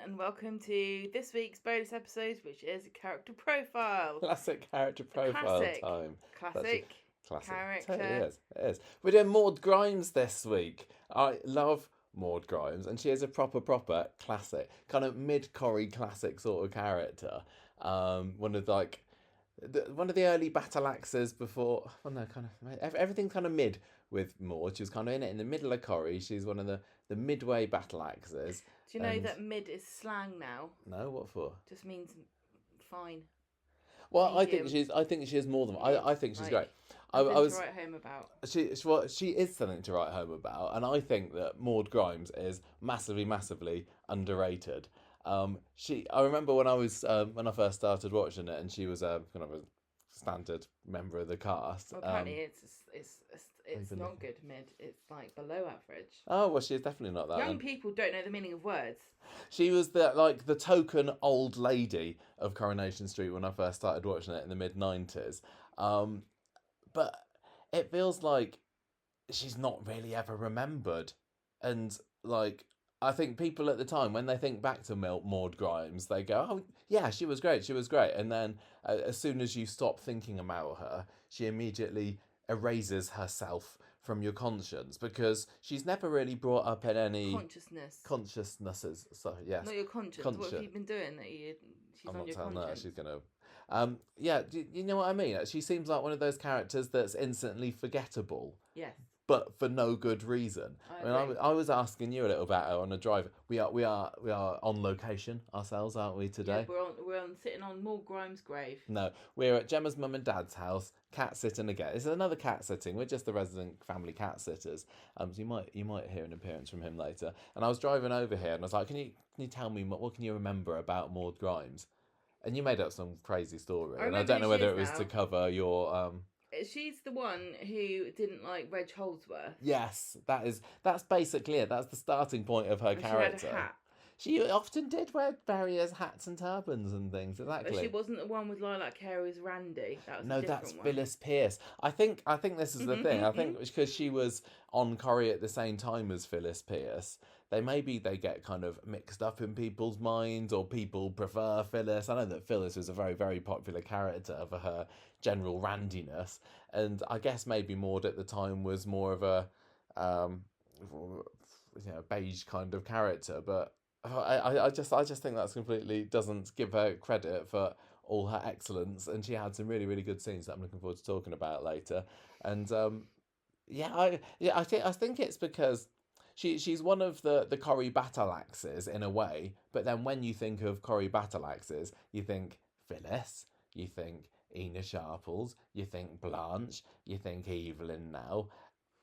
and welcome to this week's bonus episode, which is a character profile. Classic character profile time. Classic character. It is. We're doing Maud Grimes this week. I love Maud Grimes, and she is a proper classic, kind of mid-Corrie classic sort of character. One of the early battle axes before. Well, no, kind of everything's kind of mid with Maud. She was kind of in it in the middle of Corrie. She's one of the midway battle axes. Do you know that mid is slang now? No, what for? Just means fine. Well, medium. I think she is more than. I think she's great. I was to write home about. She is something to write home about, and I think that Maud Grimes is massively underrated. I remember when I first started watching it, and she was kind of a standard member of the cast. Well, apparently, it's not good mid. It's like below average. Oh well, she's definitely not that. Young people don't know the meaning of words. She was the token old lady of Coronation Street when I first started watching it in the mid-90s. But it feels like she's not really ever remembered, and I think people at the time, when they think back to Maud Grimes, they go, "Oh yeah, she was great," and then as soon as you stop thinking about her, she immediately erases herself from your conscience, because she's never really brought up in any consciousnesses. So yes, not your conscience. What have you been doing that she's I'm on not your telling conscience? her. She's gonna. Yeah, you know what I mean? She seems like one of those characters that's instantly forgettable. Yes. But for no good reason. I was asking you a little about her on a drive. We are on location ourselves, aren't we, today? Yeah, we're sitting on Maud Grimes' grave. No, we're at Gemma's mum and dad's house, cat sitting again. It's another cat sitting. We're just the resident family cat sitters. So you might hear an appearance from him later. And I was driving over here, and I was like, can you tell me what can you remember about Maud Grimes? And you made up some crazy story, and I don't know whether it was to cover your. She's the one who didn't like Reg Holdsworth. Yes, that's basically it. That's the starting point of her character. She had a hat. She often did wear various hats and turbans and things. Exactly. But she wasn't the one with lilac hair. It was Randy. That was that's Phyllis Pierce. I think this is the thing. I think because she was on Corrie at the same time as Phyllis Pierce, they get kind of mixed up in people's minds, or people prefer Phyllis. I know that Phyllis was a very, very popular character for her general randiness, and I guess maybe Maud at the time was more of a beige kind of character, but I just think that's completely doesn't give her credit for all her excellence, and she had some really, really good scenes that I'm looking forward to talking about later. And I think it's because she's one of the Corrie battle axes in a way, but then when you think of Corrie battle axes, you think Phyllis, you think Ina Sharples, you think Blanche, you think Evelyn now,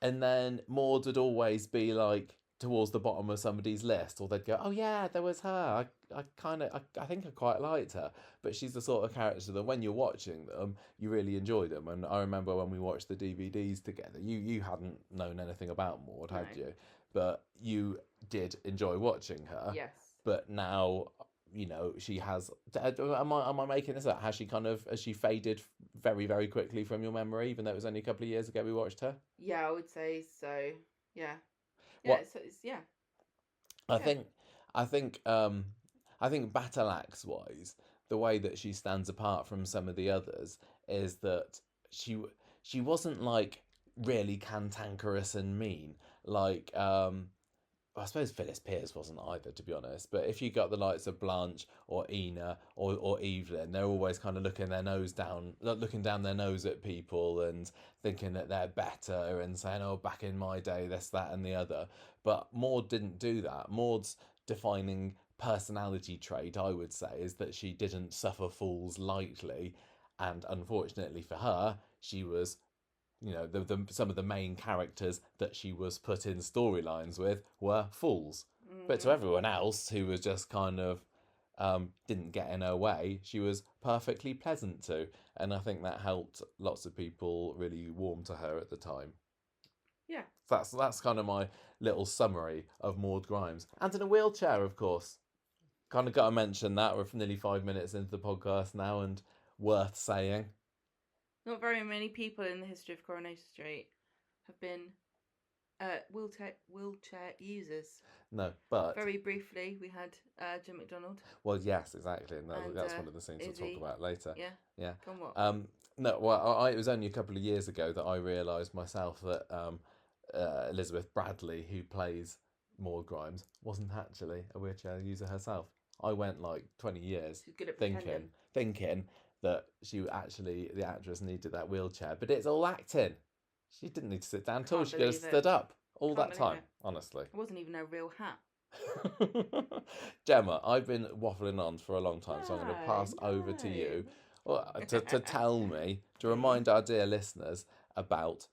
and then Maud would always be like towards the bottom of somebody's list, or they'd go, "Oh yeah, there was her. I think I quite liked her." But she's the sort of character that when you're watching them, you really enjoy them. And I remember when we watched the DVDs together, you hadn't known anything about Maud, had you? But you did enjoy watching her. Yes. But now, she has. Am I making this up? Has she faded very, very quickly from your memory, even though it was only a couple of years ago we watched her? Yeah, I would say so. Yeah. Yeah. I think battle axe wise, the way that she stands apart from some of the others is that she wasn't like really cantankerous and mean. I suppose Phyllis Pierce wasn't either, to be honest. But if you got the likes of Blanche or Ina or Evelyn, they're always kind of looking down their nose at people and thinking that they're better and saying, "Oh, back in my day, this, that, and the other." But Maud didn't do that. Maud's defining personality trait, I would say, is that she didn't suffer fools lightly, and unfortunately for her, she was. Some of the main characters that she was put in storylines with were fools. But to everyone else who was just kind of didn't get in her way, she was perfectly pleasant to. And I think that helped lots of people really warm to her at the time. Yeah. That's kind of my little summary of Maud Grimes. And in a wheelchair, of course. Kind of got to mention that. We're nearly 5 minutes into the podcast now, and worth saying. Not very many people in the history of Coronation Street have been wheelchair users. No, but very briefly we had Jim McDonald. Well, yes, exactly, and that's one of the scenes we'll talk about later. Yeah. No, well, it was only a couple of years ago that I realised myself that Elizabeth Bradley, who plays Maud Grimes, wasn't actually a wheelchair user herself. I went like 20 years thinking that the actress needed that wheelchair, but it's all acting. She didn't need to sit down at all. She could have stood up all that time, honestly. It wasn't even a real hat. Gemma, I've been waffling on for a long time, so I'm going to pass over to you to tell me, to remind our dear listeners about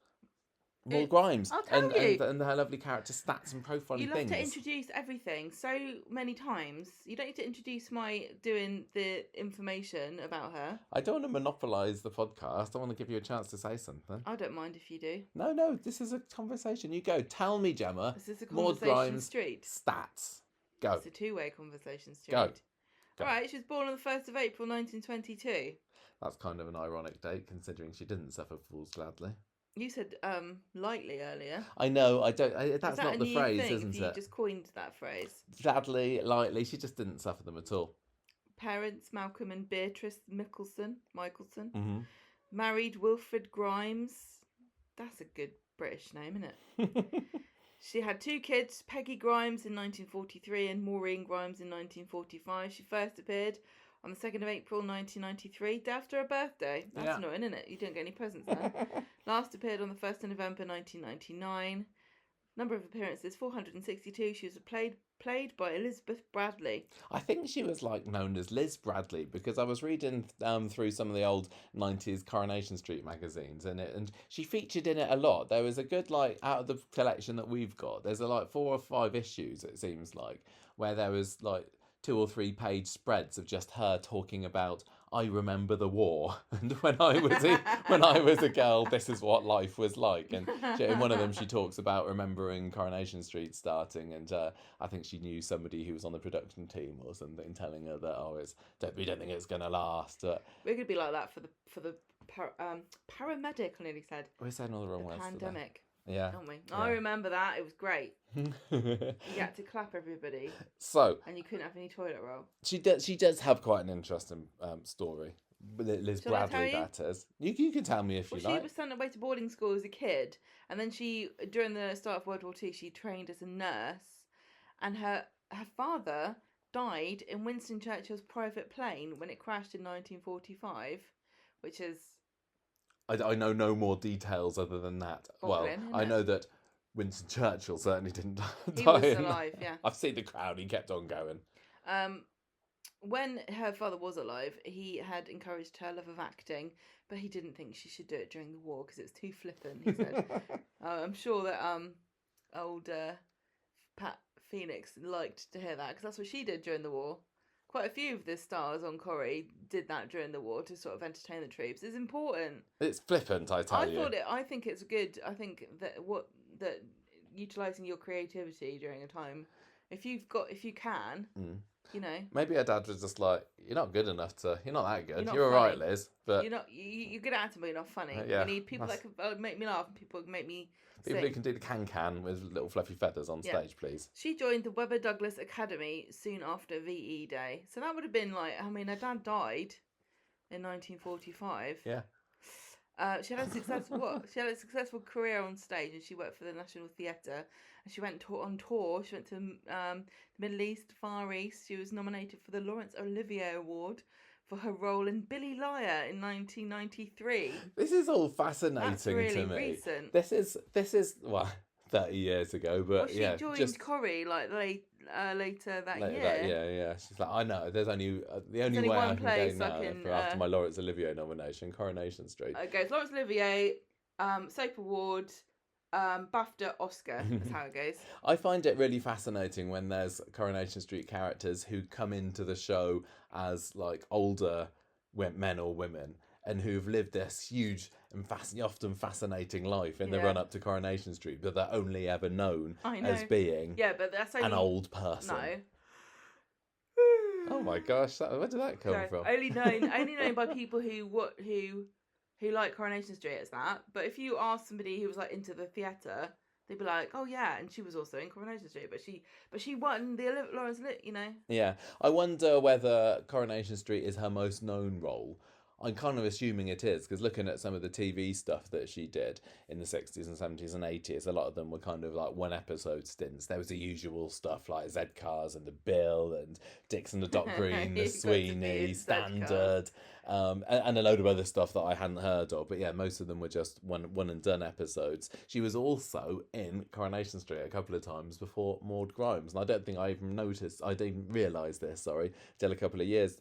Maud Grimes and her lovely character stats and profiling things. You love to introduce everything so many times. You don't need to introduce my doing the information about her. I don't want to monopolise the podcast. I want to give you a chance to say something. I don't mind if you do. No, this is a conversation. You go. Tell me, Gemma. This is a conversation street. Stats. Go. It's a two-way conversation street. Go. All right, she was born on the 1st of April 1922. That's kind of an ironic date, considering she didn't suffer fools gladly. You said lightly earlier. I know. That's not the phrase, isn't it? You just coined that phrase. Gladly, lightly. She just didn't suffer them at all. Parents Malcolm and Beatrice Michelson. Mm-hmm. Married Wilfred Grimes. That's a good British name, isn't it? She had 2 kids, Peggy Grimes in 1943 and Maureen Grimes in 1945. She first appeared on the 2nd of April 1993, day after her birthday. That's annoying, isn't it? You don't get any presents then. Last appeared on the 1st of November 1999. Number of appearances, 462. She was played by Elizabeth Bradley. I think she was known as Liz Bradley because I was reading through some of the old 90s Coronation Street magazines and she featured in it a lot. There was a good out of the collection that we've got, there's 4 or 5 issues, it seems like, where there was 2 or 3 page spreads of just her talking about, I remember the war, and when I was a girl, this is what life was like. And in one of them, she talks about remembering Coronation Street starting, and I think she knew somebody who was on the production team or something, telling her that we don't think it's going to last. We're going to be like that for the paramedic. I nearly said. We're saying all the wrong words. Pandemic. Yeah. Aren't we? Yeah. I remember that. It was great. You had to clap everybody. And you couldn't have any toilet roll. She does have quite an interesting story. Liz Bradley, that is. You can tell me if you like. She was sent away to boarding school as a kid, and then during the start of World War II, she trained as a nurse, and her father died in Winston Churchill's private plane when it crashed in 1945, which is... I know no more details other than that. I know that Winston Churchill certainly didn't die. He was alive, yeah. I've seen The Crown. He kept on going. When her father was alive, he had encouraged her love of acting, but he didn't think she should do it during the war because it's too flippant, he said. I'm sure that old Pat Phoenix liked to hear that because that's what she did during the war. Quite a few of the stars on Corrie did that during the war to sort of entertain the troops. It's important. It's flippant, I tell you. I think it's good. I think that utilising your creativity during a time, if you can, Maybe her dad was just like, you're not good enough you're not that good. You're all right, Liz, but you're good at acting, but you're not funny. Yeah, you need people that can make me laugh and people can make me People sing. who can do the can with little fluffy feathers on stage, please. She joined the Webber Douglas Academy soon after VE Day. So that would have been her dad died in 1945. Yeah. She had a successful career on stage, and she worked for the National Theatre. And she went on tour. She went to the Middle East, Far East. She was nominated for the Laurence Olivier Award for her role in Billy Liar in 1993. This is all fascinating That's really to me. Recent. This is 30 years ago, but she joined Corrie later that year. Yeah. She's like, I know. There's only the only way I can go now after my Laurence Olivier nomination, Coronation Street. It goes Laurence Olivier, Soap Award, BAFTA, Oscar. That's how it goes. I find it really fascinating when there's Coronation Street characters who come into the show as older men or women and who've lived this huge and often fascinating life in the run up to Coronation Street, but they're only ever known as being but that's only... an old person. No. Oh my gosh, where did that come from? Only known by people who like Coronation Street as that. But if you ask somebody who was into the theatre, they'd be like, "Oh yeah," and she was also in Coronation Street, but she won the Lawrence, you know. Yeah, I wonder whether Coronation Street is her most known role. I'm kind of assuming it is, because looking at some of the TV stuff that she did in the 60s and 70s and 80s, a lot of them were kind of like one episode stints. There was the usual stuff like Z Cars and the Bill and Dixon the Doc Green, the Sweeney, Standard, and a load of other stuff that I hadn't heard of. But yeah, most of them were just one and done episodes. She was also in Coronation Street a couple of times before Maud Grimes, and I don't think I even noticed, I didn't realise this, sorry, till a couple of years.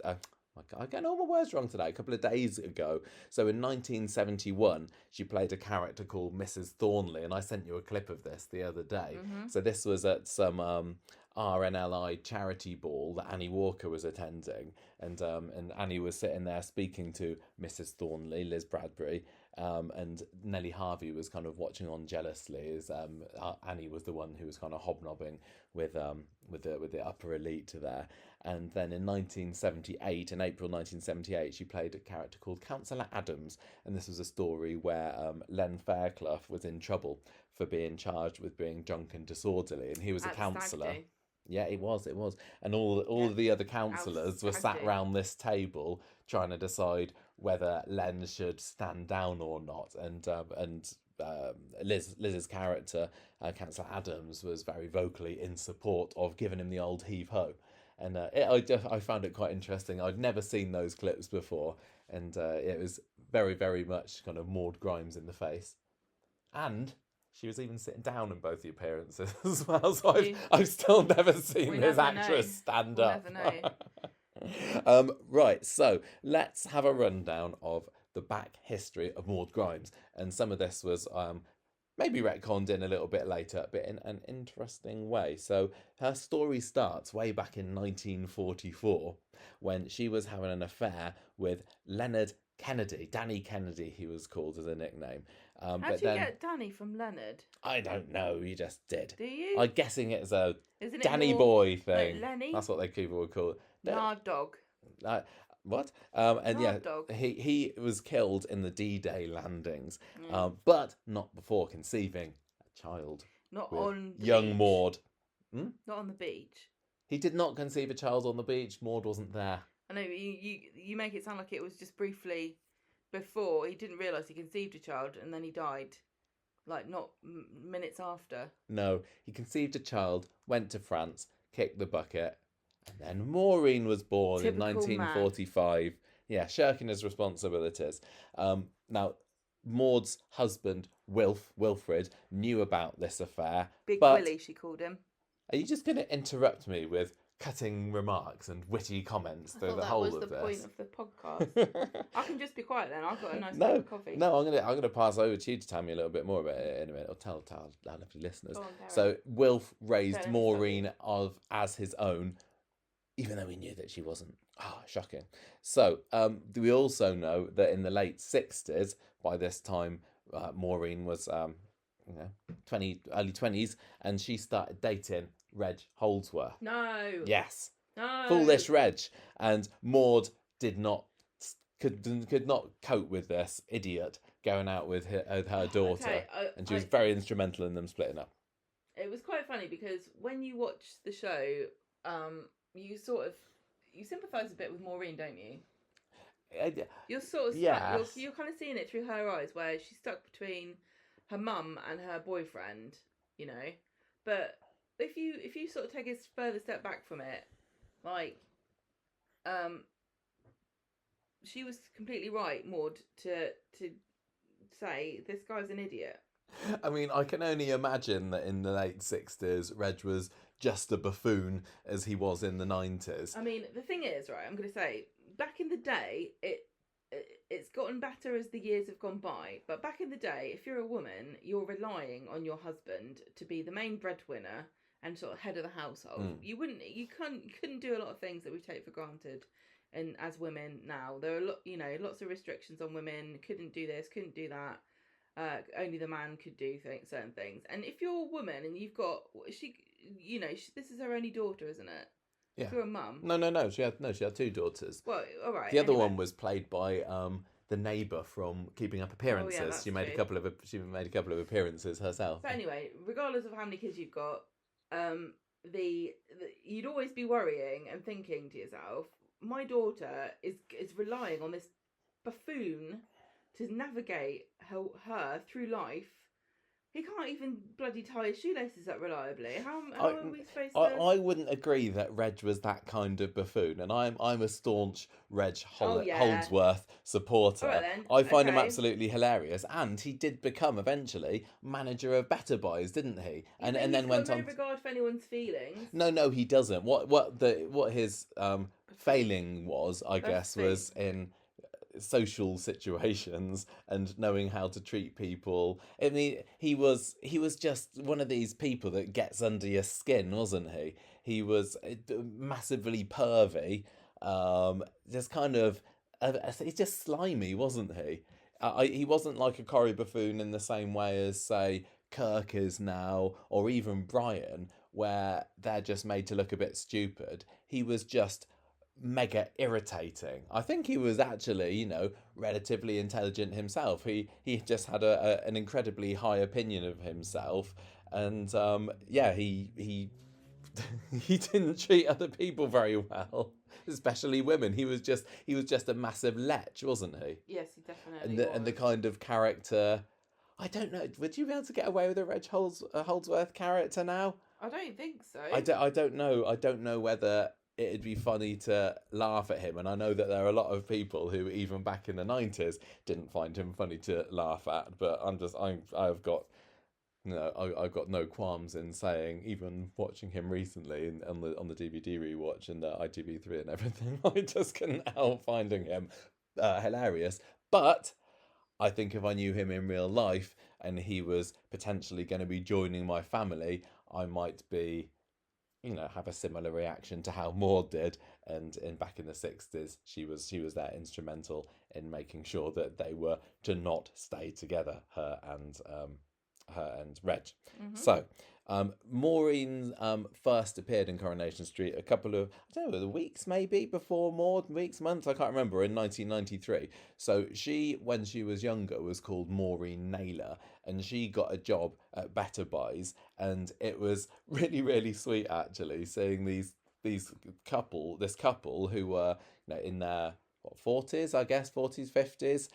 I'm getting all my words wrong today. A couple of days ago. So in 1971, she played a character called Mrs. Thornley, and I sent you a clip of this the other day. Mm-hmm. So this was at some RNLI charity ball that Annie Walker was attending, and Annie was sitting there speaking to Mrs. Thornley, Liz Bradbury, and Nellie Harvey was kind of watching on jealously as Annie was the one who was kind of hobnobbing with the upper elite there. And then in 1978, in April 1978, she played a character called Councillor Adams, and this was a story where Len Fairclough was in trouble for being charged with being drunk and disorderly, and he was a councillor. Yeah, it was, and all of the other councillors were sat round this table trying to decide whether Len should stand down or not, and Liz's character, Councillor Adams, was very vocally in support of giving him the old heave-ho. And I found it quite interesting. I'd never seen those clips before, and it was very, very much kind of Maud Grimes in the face. And she was even sitting down in both the appearances as well, so I've still never seen this actress stand up. Never know. Right, so let's have a rundown of the back history of Maud Grimes. And some of this was maybe retconned in a little bit later, but in an interesting way. So her story starts way back in 1944 when she was having an affair with Leonard Kennedy. Danny Kennedy, he was called as a nickname. How do you get Danny from Leonard? I don't know, you just did. Do you? I'm guessing it's a Isn't Danny it boy thing. Like Lenny? That's what people would call it. Nard dog. What? And yeah, dog. he was killed in the D-Day landings, but not before conceiving a child. Not on the young beach. Maud. Not on the beach. He did not conceive a child on the beach. Maud wasn't there. I know, you make it sound like it was just briefly before. He didn't realise he conceived a child and then he died. Like, not minutes after. No, he conceived a child, went to France, kicked the bucket, and then Maureen was born in 1945. Man. Yeah, shirking his responsibilities. Now, Maud's husband, Wilfred, knew about this affair. Big Willie, she called him. Are you just going to interrupt me with cutting remarks and witty comments through the whole of this? That was the point of the podcast. I can just be quiet then. I've got a nice cup of coffee. No, I'm gonna pass over to you to tell me a little bit more about it in a minute. Or tell our lovely listeners. So Wilf raised Maureen as his own, even though we knew that she wasn't. Shocking. So we also know that in the late 60s, by this time, Maureen was early 20s, and she started dating Reg Holdsworth. No. Yes. No. Foolish Reg. And Maud could not cope with this idiot going out with her daughter, and she was very instrumental in them splitting up. It was quite funny because when you watch the show, you sympathise a bit with Maureen, don't you? You're sort of stuck, you're kind of seeing it through her eyes, where she's stuck between her mum and her boyfriend, you know. But if you sort of take a further step back from it, like, she was completely right, Maud, to say this guy's an idiot. I mean, I can only imagine that in the late 60s, Reg was just a buffoon as he was in the 90s. I mean, the thing is, right, I'm going to say, back in the day, it's gotten better as the years have gone by, but back in the day, if you're a woman, you're relying on your husband to be the main breadwinner and sort of head of the household. You couldn't do a lot of things that we take for granted. And as women now, there are lots of restrictions on women. Couldn't do this, couldn't do that. Only the man could do certain things. And if you're a woman and you've got this is her only daughter, isn't it? Yeah. If you're a mum. No. She had two daughters. Well, all right. The other one was played by the neighbour from Keeping Up Appearances. that's She made true. she made a couple of appearances herself. But anyway, regardless of how many kids you've got, you'd always be worrying and thinking to yourself, my daughter is relying on this buffoon to navigate her through life. He can't even bloody tie his shoelaces up reliably. How are we supposed to... I wouldn't agree that Reg was that kind of buffoon, and I'm a staunch Reg Holdsworth supporter. All right, then. I find him absolutely hilarious, and he did become eventually manager of Better Buys, didn't he? And then went on. No regard for anyone's feelings. No, he doesn't. What his failing was, I guess, was in social situations and knowing how to treat people. I mean, he was just one of these people that gets under your skin, wasn't he? He was massively pervy, just kind of he's just slimy, wasn't he? He wasn't like a Corrie buffoon in the same way as, say, Kirk is now, or even Brian, where they're just made to look a bit stupid. He was just mega irritating. I think he was actually, relatively intelligent himself. He just had an incredibly high opinion of himself, and he he didn't treat other people very well, especially women. He was just a massive lech, wasn't he? Yes, he definitely was. And the kind of character, I don't know. Would you be able to get away with a Reg Holdsworth character now? I don't think so. I don't know. I don't know whether it'd be funny to laugh at him, and I know that there are a lot of people who, even back in the 90s, didn't find him funny to laugh at. But I've got no qualms in saying, even watching him recently on the DVD rewatch and the ITV3 and everything, I just couldn't help finding him hilarious. But I think if I knew him in real life and he was potentially going to be joining my family, I might be, have a similar reaction to how Maud did. And back in the 60s, she was there instrumental in making sure that they were to not stay together, her and Reg. Mm-hmm. So Maureen first appeared in Coronation Street a couple of, I don't know, weeks maybe before Maud, months, I can't remember, in 1993. So she, when she was younger, was called Maureen Naylor, and she got a job at Better Buys, and it was really, really sweet actually, seeing this couple who were in their 40s, I guess, 40s, 50s,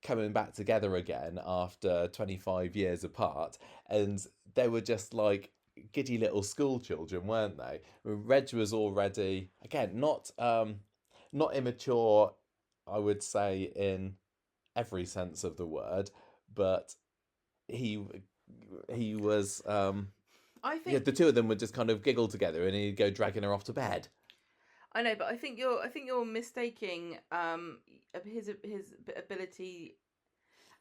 coming back together again after 25 years apart, and they were just like giddy little school children, weren't they? Reg was already, again, not immature, I would say, in every sense of the word, but he was. I think the two of them would just kind of giggle together, and he'd go dragging her off to bed. I know, but I think you're mistaking his ability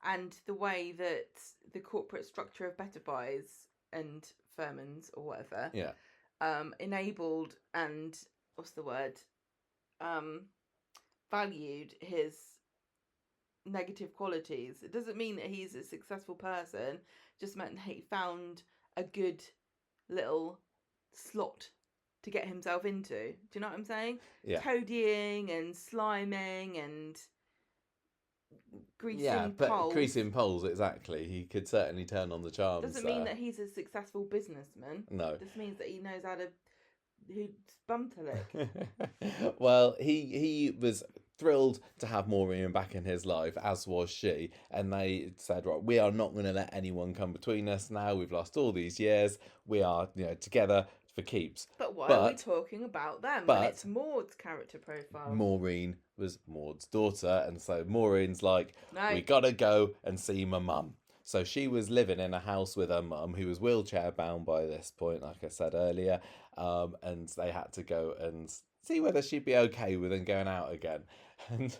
and the way that the corporate structure of Better Buys and Furman's or whatever, enabled and valued his negative qualities. It doesn't mean that he's a successful person. It just meant that he found a good little slot to get himself into. Do you know what I'm saying? Yeah. Toadying and sliming and greasing poles. Yeah, but greasing poles, exactly. He could certainly turn on the charms. Doesn't mean that he's a successful businessman. No. This means that he knows how to bum to lick. Well, he was thrilled to have Maureen back in his life, as was she, and they said, right, we are not going to let anyone come between us now. We've lost all these years. We are, together for keeps. But why are we talking about them when it's Maud's character profile? Maureen was Maud's daughter, and so Maureen's like, no, we gotta go and see my mum. So she was living in a house with her mum, who was wheelchair bound by this point, like I said earlier, and they had to go and see whether she'd be okay with them going out again. And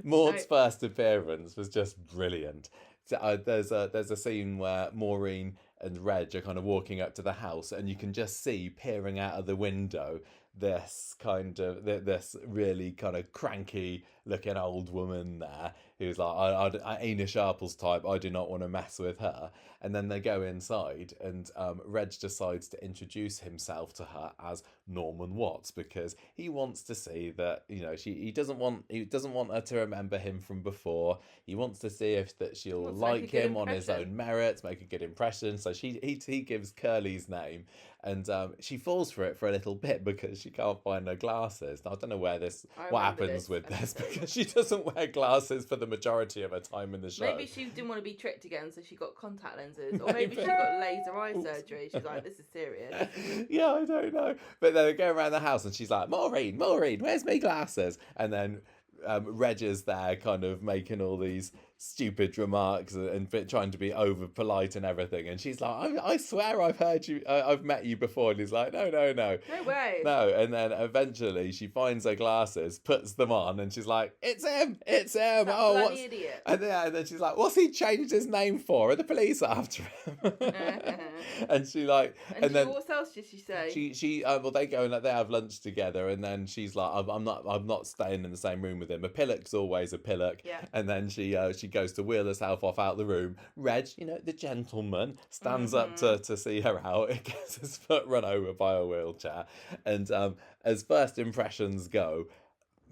Maud's first appearance was just brilliant. There's a scene where Maureen and Reg are kind of walking up to the house, and you can just see, peering out of the window, this kind of this really kind of cranky looking old woman there who's like, I Ina Sharple's type, I do not want to mess with her. And then they go inside, and Reg decides to introduce himself to her as Norman Watts, because he wants to see that, you know, he doesn't want her to remember him from before. He wants to see if that she'll like him on his own merits, make a good impression. So he gives Curly's name, and she falls for it for a little bit because she can't find her glasses. Now, I don't know what happens with this, because she doesn't wear glasses for the majority of her time in the show. Maybe she didn't want to be tricked again, so she got contact lenses, or maybe she got laser eye surgery. She's like, this is serious. Yeah, I don't know. But then they go around the house and she's like, Maureen, where's my glasses? And then Reg is there kind of making all these stupid remarks and trying to be over polite and everything, and she's like, I swear I've heard you, I've met you before. And he's like, no way, no. And then eventually she finds her glasses, puts them on, and she's like, it's him, that bloody idiot. And then she's like, what's he changed his name for? Are the police after him? And she like, and then what else did she say? She well, they go and they have lunch together, and then she's like, I'm not staying in the same room with him. A pillock's always a pillock. Yeah. And then she goes to wheel herself off out the room. Reg, you know, the gentleman, stands up to see her out. It gets his foot run over by a wheelchair. And as first impressions go,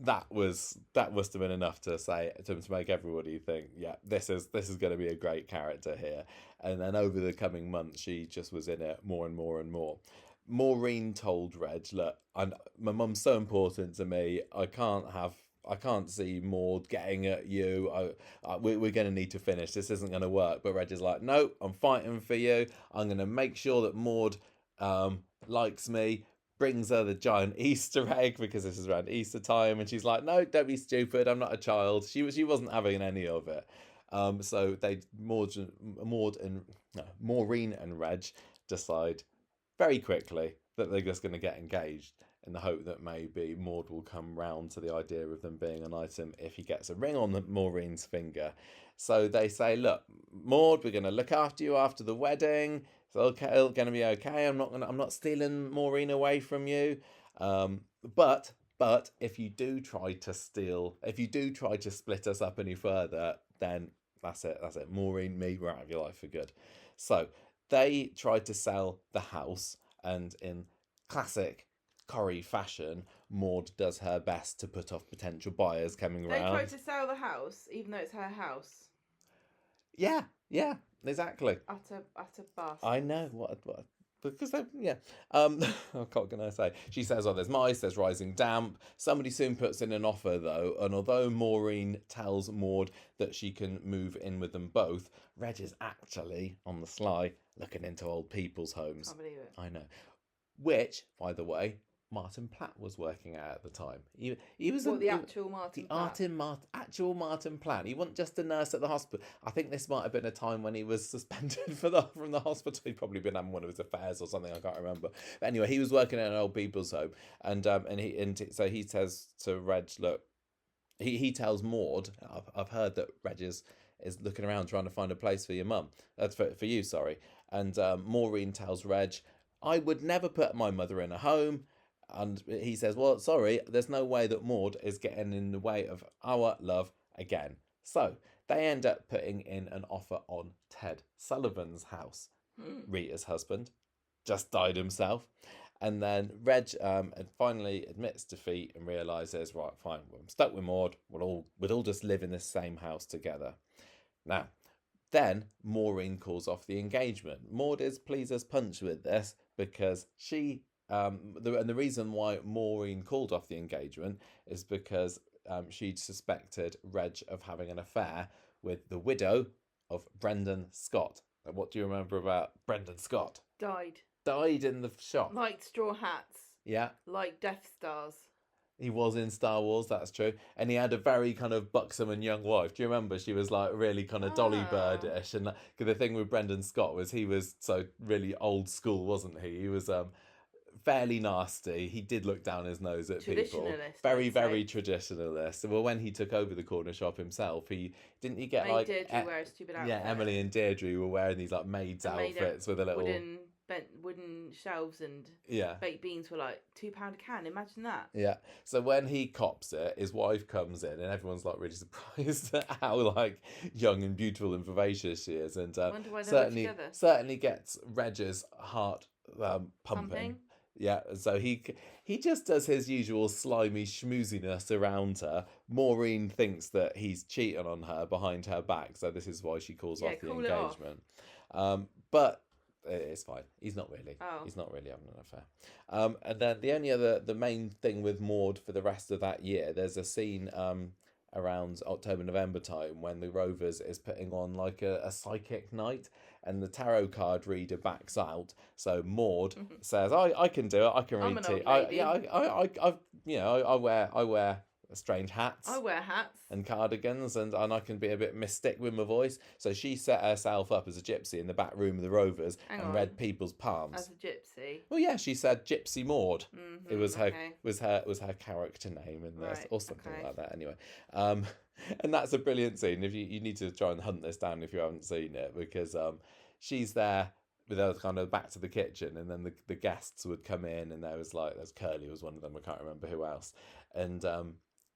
that must have been enough to make everybody think, yeah, this is going to be a great character here. And then over the coming months, she just was in it more and more and more. Maureen told Reg, look, my mum's so important to me. I can't see Maud getting at you. We're going to need to finish. This isn't going to work. But Reg is like, no, I'm fighting for you. I'm going to make sure that Maud likes me. Brings her the giant Easter egg, because this is around Easter time. And she's like, no, don't be stupid. I'm not a child. She wasn't having any of it. So Maureen and Reg decide very quickly that they're just going to get engaged, in the hope that maybe Maud will come round to the idea of them being an item if he gets a ring on Maureen's finger. So they say, look, Maud, we're going to look after you after the wedding. It's okay, it's going to be okay. I'm not stealing Maureen away from you. But if you do try to split us up any further, then that's it. Maureen, me, we're out of your life for good. So they tried to sell the house, and in classic Corrie fashion, Maud does her best to put off potential buyers coming around. They tried to sell the house, even though it's her house. Yeah, exactly. Utter bastard. I know what because they, yeah. What can I say? She says, "Oh, there's mice, there's rising damp." Somebody soon puts in an offer, though, and although Maureen tells Maud that she can move in with them both, Reg is actually on the sly looking into old people's homes. Can't believe it. I know. Which, by the way, Martin Platt was working at the time. He was actual Martin Platt. Actual Martin Platt. He wasn't just a nurse at the hospital. I think this might have been a time when he was suspended from the hospital. He'd probably been having one of his affairs or something. I can't remember. But anyway, he was working at an old people's home, so he says to Reg, look, he tells Maud, I've heard that Reg is looking around trying to find a place for your mum. That's for you, sorry. And Maureen tells Reg, I would never put my mother in a home. And he says, well, sorry, there's no way that Maud is getting in the way of our love again. So they end up putting in an offer on Ted Sullivan's house. Rita's husband just died himself. And then Reg finally admits defeat and realises, right, fine, I'm stuck with Maud. We'll all just live in this same house together. Now, then Maureen calls off the engagement. Maud is pleased as punch with this because she... the reason why Maureen called off the engagement is because she'd suspected Reg of having an affair with the widow of Brendan Scott. And what do you remember about Brendan Scott? Died in the shop. Like straw hats. Yeah. Like Death Stars. He was in Star Wars, that's true. And he had a very kind of buxom and young wife. Do you remember? She was like really kind of Dolly Bird-ish. And the thing with Brendan Scott was he was so really old school, wasn't he? He was fairly nasty. He did look down his nose at people. Very traditionalist. Well, when he took over the corner shop himself, didn't he get like Deirdre wear a stupid outfit. Yeah, Emily and Deirdre were wearing these like maids outfits with a little bent wooden shelves and Yeah. baked beans were like £2 a can. Imagine that. Yeah. So when he cops it, his wife comes in, and everyone's like really surprised at how like young and beautiful and vivacious she is, and Wonder why they were together. certainly gets Reg's heart pumping. Yeah. So he just does his usual slimy schmooziness around her. Maureen thinks that he's cheating on her behind her back, so this is why she calls off the engagement. But it's fine. He's not really. Oh. He's not really having an affair. And then the main thing with Maud for the rest of that year, there's a scene around October, November time when the Rovers is putting on like a psychic night, and the tarot card reader backs out. So Maud says, I can do it. I can read tea. I wear strange hats. I wear hats. And cardigans, and I can be a bit mystic with my voice. So she set herself up as a gypsy in the back room of the Rovers and read people's palms. As a gypsy? Well, yeah, she said Gypsy Maud. Mm-hmm, it was her character name in this, or something like that. Anyway, and that's a brilliant scene. If you need to try and hunt this down if you haven't seen it, because she's there with her kind of back to the kitchen, and then the guests would come in, and there's Curly was one of them. I can't remember who else, and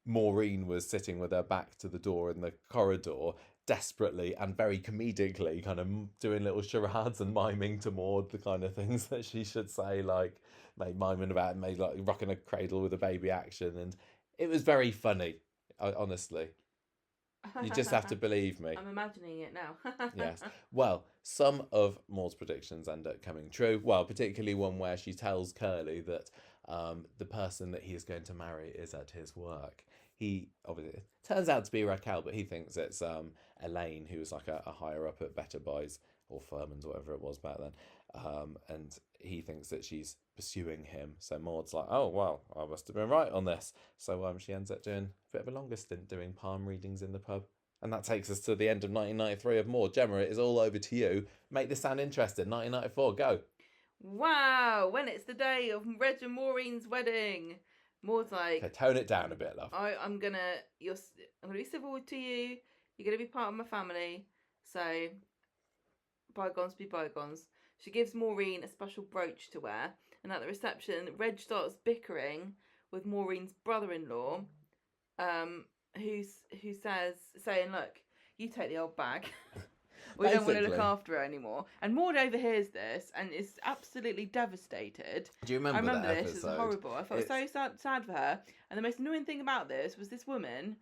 Maureen was sitting with her back to the door in the corridor, desperately and very comedically kind of doing little charades and miming to Maud the kind of things that she should say, like miming about like rocking a cradle with a baby action, and it was very funny, honestly. You just have to believe me. I'm imagining it now. Yes. Well, some of Maud's predictions end up coming true. Well, particularly one where she tells Curly that the person that he is going to marry is at his work. He obviously turns out to be Raquel, but he thinks it's Elaine, who was like a higher up at Better Buys or Furman's, whatever it was back then. And he thinks that she's pursuing him. So Maud's like, oh, well, I must have been right on this. So she ends up doing a bit of a longer stint doing palm readings in the pub. And that takes us to the end of 1993 of Maud. Gemma, it is all over to you. Make this sound interesting. 1994, go. Wow, when it's the day of Reg and Maureen's wedding. Maud's like, okay, tone it down a bit, love. I'm gonna be civil to you. You're gonna be part of my family. So bygones be bygones. She gives Maureen a special brooch to wear, and at the reception, Reg starts bickering with Maureen's brother-in-law, who's saying, look, you take the old bag. We don't want to look after her anymore. And Maud overhears this and is absolutely devastated. Do you remember I remember that this. episode? It was horrible. I felt so sad for her. And the most annoying thing about this was this woman,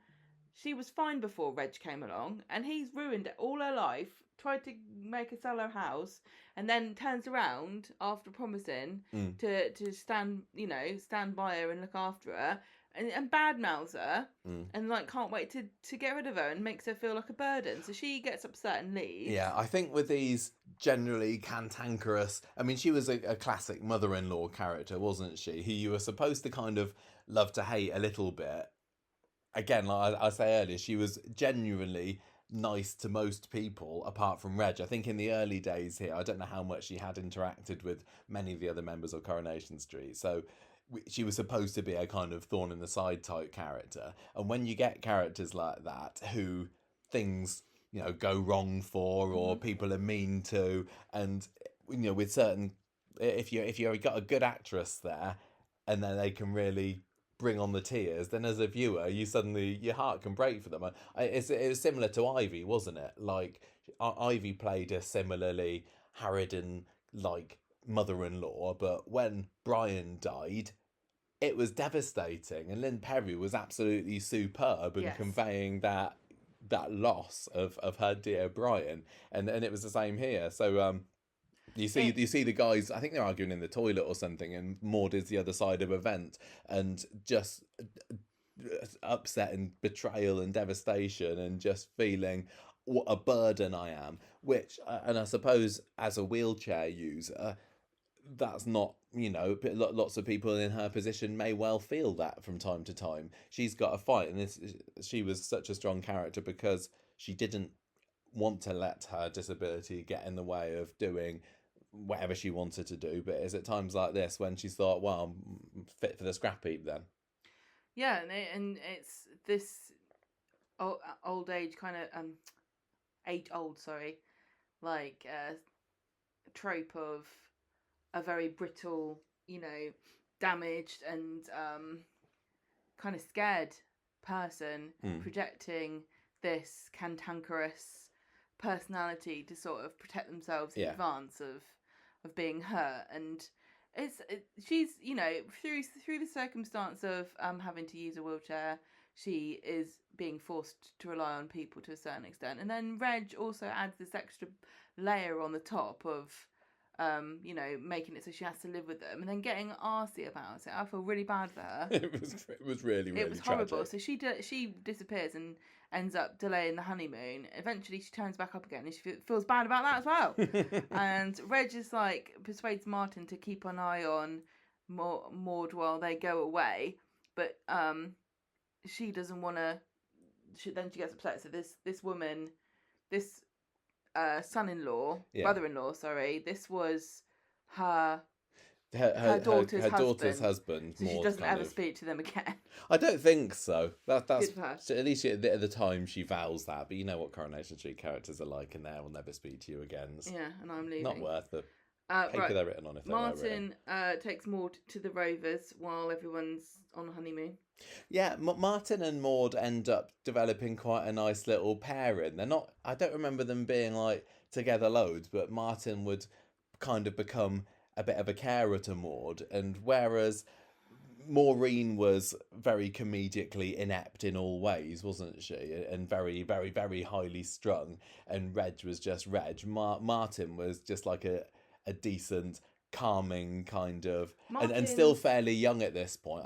she was fine before Reg came along, and he's ruined all her life, tried to make her sell her house, and then turns around after promising to stand by her and look after her. And badmouths her and like can't wait to get rid of her and makes her feel like a burden. So she gets upset and leaves. Yeah, I think with these generally cantankerous, I mean, she was a classic mother-in-law character, wasn't she? Who you were supposed to kind of love to hate a little bit. Again, like I say earlier, she was genuinely nice to most people apart from Reg. I think in the early days here, I don't know how much she had interacted with many of the other members of Coronation Street. So she was supposed to be a kind of thorn in the side type character. And when you get characters like that who things, go wrong for, or people are mean to, and, with certain, if you've got a good actress there and then they can really bring on the tears, then as a viewer, your heart can break for them. It was similar to Ivy, wasn't it? Like, Ivy played a similarly harridan, like, mother-in-law, but when Brian died, it was devastating, and Lynn Perry was absolutely superb in conveying that loss of her dear Brian, and it was the same here. So you see the guys, I think they're arguing in the toilet or something, and Maud is the other side of a vent, and just upset and betrayal and devastation, and just feeling what a burden I am, which, and I suppose as a wheelchair user, that's not, lots of people in her position may well feel that from time to time. She's got a fight, and she was such a strong character because she didn't want to let her disability get in the way of doing whatever she wanted to do. But it's at times like this when she's thought, well, I'm fit for the scrap heap then. Yeah, and it's this old age kind of age old, sorry, like trope of a very brittle, damaged and kind of scared person projecting this cantankerous personality to sort of protect themselves in advance of being hurt. And she's through the circumstance of having to use a wheelchair, she is being forced to rely on people to a certain extent. And then Reg also adds this extra layer on the top of making it so she has to live with them and then getting arsey about it. I feel really bad for her. It was really, really it was horrible. tragic. So she disappears and ends up delaying the honeymoon. Eventually she turns back up again and she feels bad about that as well. And Reg is like persuades Martin to keep an eye on Maud while they go away, but she doesn't want to. Then she gets upset. So this woman, this son-in-law, brother-in-law, sorry, this was her daughter's husband. So she doesn't ever speak to them again. I don't think so. That's at least at the time she vows that. But you know what Coronation Street characters are like, and they will never speak to you again. So and I'm leaving. Not worth the paper they're written on. If Martin takes Maud to the Rovers while everyone's on a honeymoon. Yeah, Martin and Maud end up developing quite a nice little pairing. They're not. I don't remember them being like together loads, but Martin would kind of become a bit of a carer to Maud, and whereas Maureen was very comedically inept in all ways, wasn't she? And very, very, very highly strung, and Reg was just Reg. Martin was just like a decent, calming kind of, and still fairly young at this point.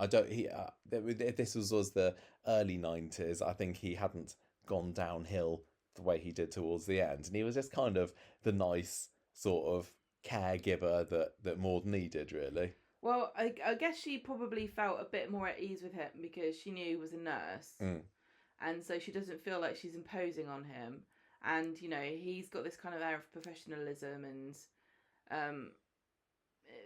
If this was the early 90s, I think he hadn't gone downhill the way he did towards the end, and he was just kind of the nice sort of caregiver that Maud needed, really. Well, I guess she probably felt a bit more at ease with him because she knew he was a nurse, and so she doesn't feel like she's imposing on him. And he's got this kind of air of professionalism, and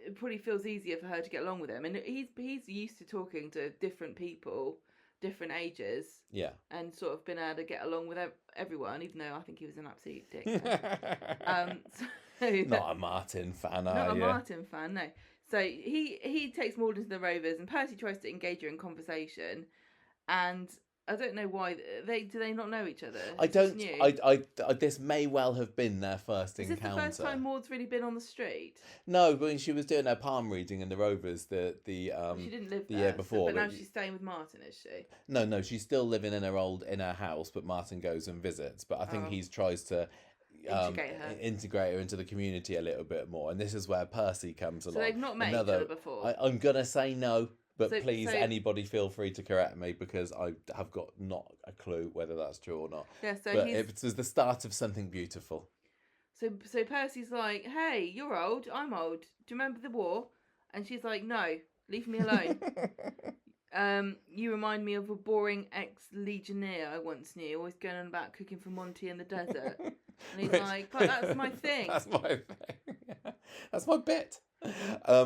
it probably feels easier for her to get along with him. And he's used to talking to different people, different ages, and sort of been able to get along with everyone, even though I think he was an absolute dick. Not a Martin fan, Not a Martin fan, no. So he takes Maud into the Rovers, and Percy tries to engage her in conversation, and I don't know why do they not know each other? I don't. This may well have been their first encounter. Is this the first time Maud's really been on the street? No, but when she was doing her palm reading in the Rovers, she didn't live there, year before. But now she's staying with Martin, is she? No, she's still living in her house, but Martin goes and visits. But I think he tries to integrate her into the community a little bit more, and this is where Percy comes along. So they've not met each other before. I'm gonna say no. But please, anybody feel free to correct me because I have got not a clue whether that's true or not. Yeah, so but it was the start of something beautiful. So Percy's like, "Hey, you're old. I'm old. Do you remember the war?" And she's like, "No, leave me alone. You remind me of a boring ex-legionnaire I once knew, always going on about cooking for Monty in the desert." And he's like, "But that's my thing. That's my thing. That's my bit."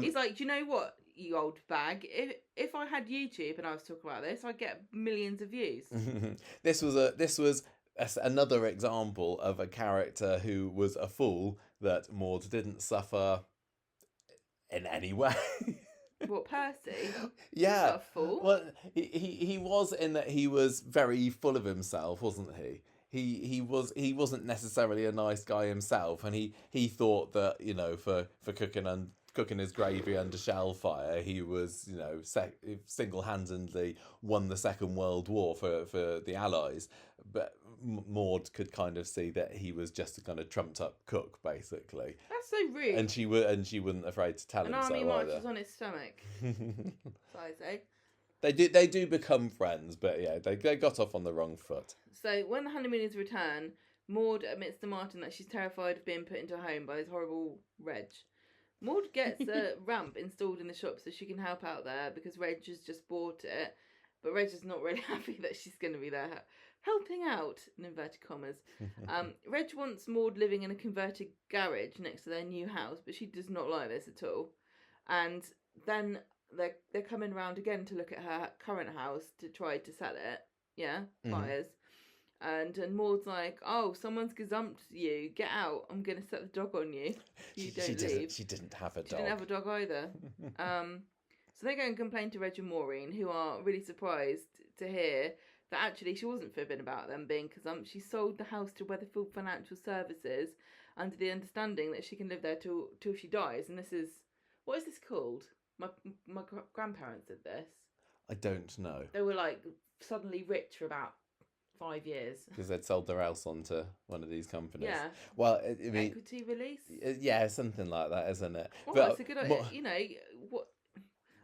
He's like, "Do you know what, you old bag? If I had YouTube and I was talking about this, I'd get millions of views." This was another example of a character who was a fool that Maud didn't suffer in any way. What, Percy? Yeah. He's not a fool. Well, he was in that he was very full of himself, wasn't he? He wasn't necessarily a nice guy himself, and he thought that for cooking his gravy under shell fire, he was single-handedly won the Second World War for the Allies. But Maud could kind of see that he was just a kind of trumped-up cook, basically. That's so rude. And she wasn't afraid to tell him so either. An army marches on its stomach. So I say. They do become friends, but yeah, they got off on the wrong foot. So when the honeymooners return, Maud admits to Martin that she's terrified of being put into a home by this horrible Reg. Maud gets a ramp installed in the shop so she can help out there because Reg has just bought it, but Reg is not really happy that she's going to be there helping out, in inverted commas. Reg wants Maud living in a converted garage next to their new house, but she does not like this at all. And then they're coming around again to look at her current house to try to sell it. Yeah, buyers. And Maud's like, oh, someone's gazumped you. Get out. I'm going to set the dog on you. You don't leave. She didn't have a dog. She didn't have a dog either. So they go and complain to Reg and Maureen, who are really surprised to hear that actually she wasn't fibbing about them being gazumped. She sold the house to Weatherfield Financial Services under the understanding that she can live there till she dies. And this is... What is this called? My grandparents did this. I don't know. They were like suddenly rich for about 5 years. Because they'd sold their house onto one of these companies. Yeah. Well, I mean... Equity release? Yeah, something like that, isn't it? Well, but that's a good idea. You know, what?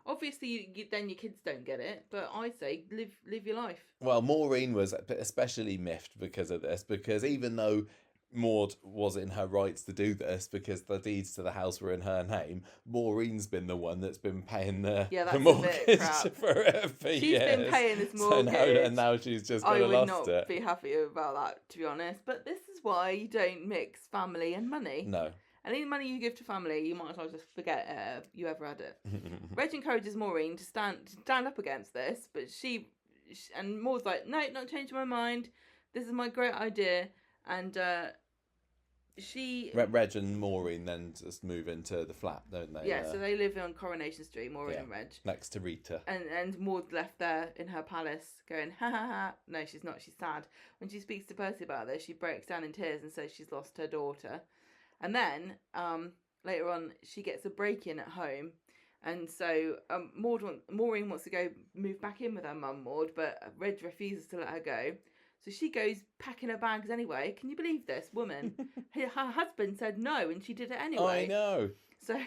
Obviously, then your kids don't get it, but I say live your life. Well, Maureen was especially miffed because of this, because even though Maud was in her rights to do this because the deeds to the house were in her name, Maureen's been the one that's been paying the mortgage for years. She's been paying this mortgage. And now she's just going to lost it. I would not be happy about that, to be honest. But this is why you don't mix family and money. No. Any money you give to family, you might as well just forget you ever had it. Reg encourages Maureen to stand up against this, but she and Maud's like, no, not changing my mind. This is my great idea. And Reg and Maureen then just move into the flat, don't they? Yeah, so they live on Coronation Street, Maureen and Reg. Next to Rita. And Maud left there in her palace going, ha ha ha. No, she's not, she's sad. When she speaks to Percy about this, she breaks down in tears and says she's lost her daughter. And then, later on, she gets a break-in at home. And so Maureen wants to go move back in with her mum, Maud, but Reg refuses to let her go. So she goes packing her bags anyway. Can you believe this woman? Her husband said no, and she did it anyway. I know. So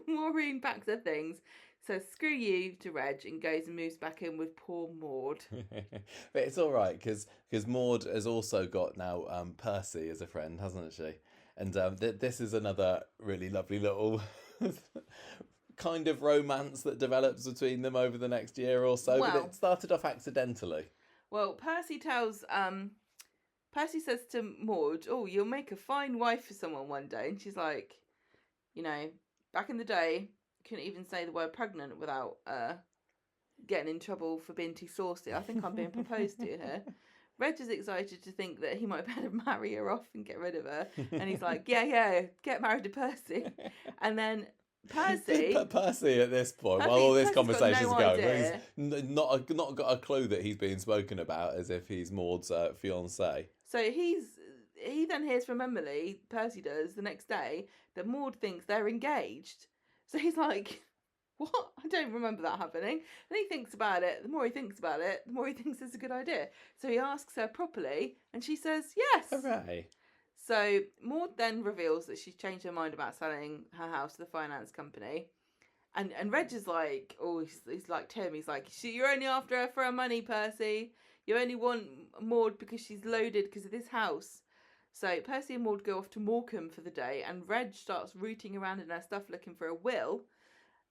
Maureen packs her things, says screw you to Reg, and goes and moves back in with poor Maud. But it's all right, because Maud has also got now Percy as a friend, hasn't she? And this is another really lovely little kind of romance that develops between them over the next year or so. Well, but it started off accidentally. Well, Percy says to Maud, oh, you'll make a fine wife for someone one day. And she's like, you know, back in the day, couldn't even say the word pregnant without getting in trouble for being too saucy. I think I'm being proposed to here. Reg is excited to think that he might better marry her off and get rid of her. And he's like, yeah, get married to Percy. And then Percy at this point, while all this conversation's going, he's not got a clue that he's being spoken about as if he's Maud's fiancé. So he then hears from Emily, Percy does, the next day, that Maud thinks they're engaged. So he's like, what? I don't remember that happening. And he thinks about it. The more he thinks about it, the more he thinks it's a good idea. So he asks her properly, and she says yes. Hooray. So Maud then reveals that she's changed her mind about selling her house to the finance company. And Reg is like, he's like Tim. He's like, you're only after her for her money, Percy. You only want Maud because she's loaded because of this house. So Percy and Maud go off to Morecambe for the day, and Reg starts rooting around in her stuff looking for a will.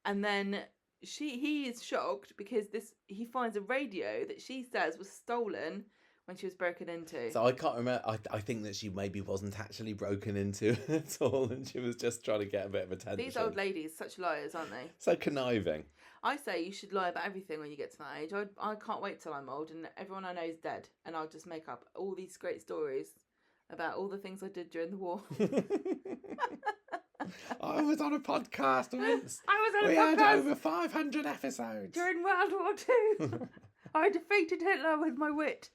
And then he is shocked because he finds a radio that she says was stolen when she was broken into. So I can't remember. I think that she maybe wasn't actually broken into at all, and she was just trying to get a bit of attention. These old ladies, such liars, aren't they? So conniving. I say you should lie about everything when you get to that age. I can't wait till I'm old and everyone I know is dead, and I'll just make up all these great stories about all the things I did during the war. I was on a podcast once. We had over 500 episodes. During World War II. I defeated Hitler with my wit.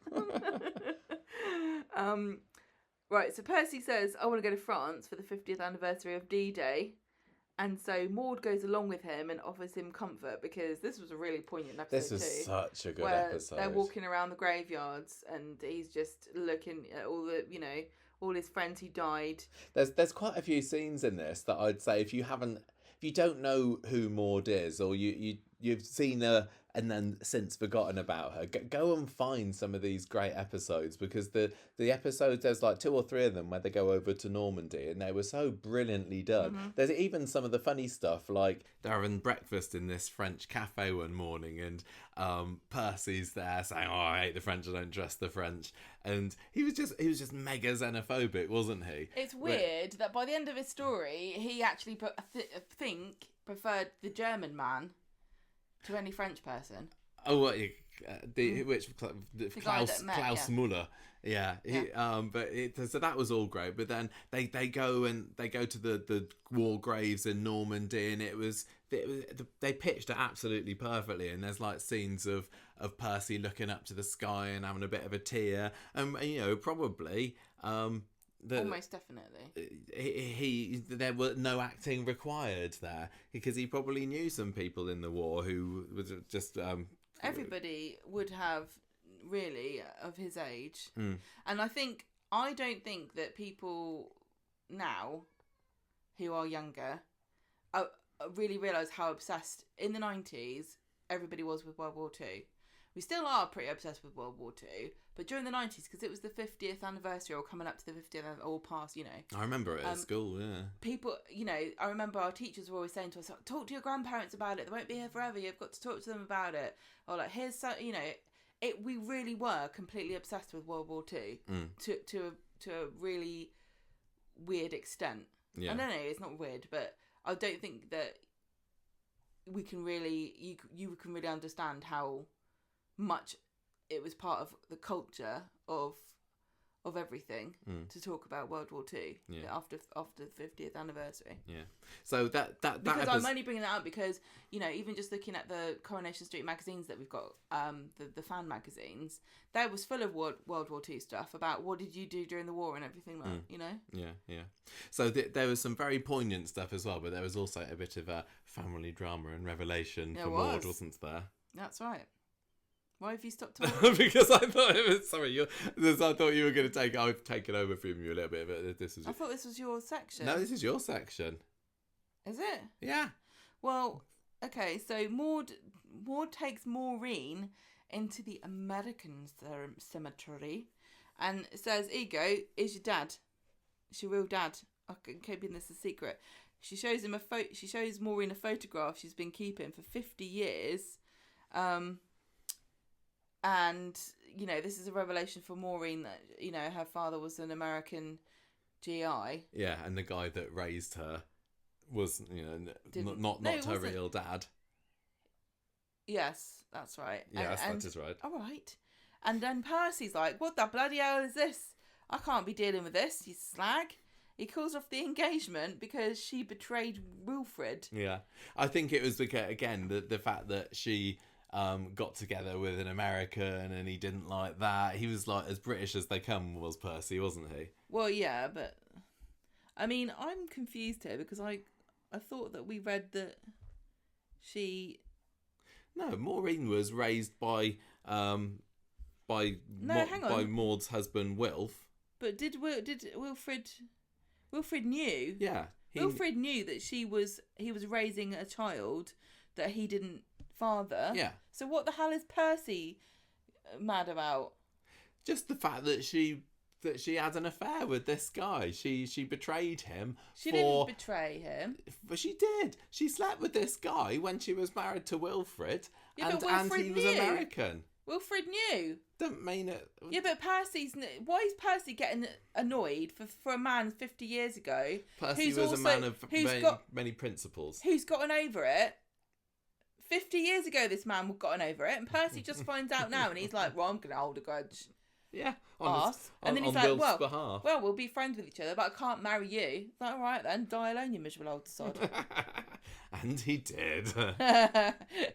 Right, so Percy says, I want to go to France for the 50th anniversary of D-Day. And so Maud goes along with him and offers him comfort because this was a really poignant episode. This was such a good episode. They're walking around the graveyards and he's just looking at all the, all his friends who died. There's quite a few scenes in this that I'd say if you don't know who Maud is, or you've seen her and then since forgotten about her, go and find some of these great episodes, because the episodes, there's like 2 or 3 of them where they go over to Normandy and they were so brilliantly done. Mm-hmm. There's even some of the funny stuff, like they're having breakfast in this French cafe one morning and Percy's there saying, oh, I hate the French, I don't trust the French. And he was just mega xenophobic, wasn't he? It's weird that by the end of his story, he actually preferred the German man to any French person. Oh, what? Which guy that met, Klaus yeah. Muller? Yeah, so that was all great. But then they go to the war graves in Normandy, and they pitched it absolutely perfectly. And there's like scenes of Percy looking up to the sky and having a bit of a tear, and probably. Almost definitely. There were no acting required there because he probably knew some people in the war who was just everybody would have really of his age, and I don't think that people now who are younger really realise how obsessed in the 90s everybody was with World War II. We still are pretty obsessed with World War II, but during the 90s, because it was the 50th anniversary or coming up to the 50th, or past, I remember it at school, yeah. People, I remember our teachers were always saying to us, talk to your grandparents about it. They won't be here forever. You've got to talk to them about it. Or like, here's so, we really were completely obsessed with World War II to a really weird extent. Yeah. I don't know, it's not weird, but I don't think that we can really, you can really understand how much it was part of the culture of everything to talk about World War II after the 50th anniversary. Yeah. So that because I'm only bringing that up because even just looking at the Coronation Street magazines that we've got, the fan magazines, that was full of World War II stuff about what did you do during the war and everything like that. Yeah. So there was some very poignant stuff as well, but there was also a bit of a family drama and revelation for Maud, wasn't there? That's right. Why have you stopped talking? Because I thought it was... Sorry, I thought you were going to take... I've taken over from you a little bit, but this is... I thought this was your section. No, this is your section. Is it? Yeah. Well, okay, so Maud takes Maureen into the American cemetery and says, Ego is your dad. It's your real dad. I'm keeping this a secret. She shows him She shows Maureen a photograph she's been keeping for 50 years. And, this is a revelation for Maureen that, her father was an American GI. Yeah, and the guy that raised her was, not her real dad. Yes, that's right. Yes, that is right. All right. And then Percy's like, what the bloody hell is this? I can't be dealing with this, you slag. He calls off the engagement because she betrayed Wilfred. Yeah. I think it was, again, the fact that she... got together with an American and he didn't like that. He was like as British as they come, was Percy, wasn't he? Well, yeah, but I mean, I'm confused here because I thought that we read that she... No, Maureen was raised by Maud's husband Wilf. But did Wilfred knew? Yeah. Wilfred knew that he was raising a child that he didn't father. Yeah. So what the hell is Percy mad about? Just the fact that she had an affair with this guy. She betrayed him. She didn't betray him. But she did. She slept with this guy when she was married to Wilfred. Yeah, and he was American. Wilfred knew. Don't mean it. Yeah, but why is Percy getting annoyed for a man 50 years ago? Percy was a man of many principles. Who's gotten over it? 50 years ago, this man gotten over it, and Percy just finds out now, and he's like, "Well, I'm gonna hold a grudge." Yeah, and then he's like, "Well, we'll be friends with each other, but I can't marry you." It's like, all right then, die alone, you miserable old sod. And he did.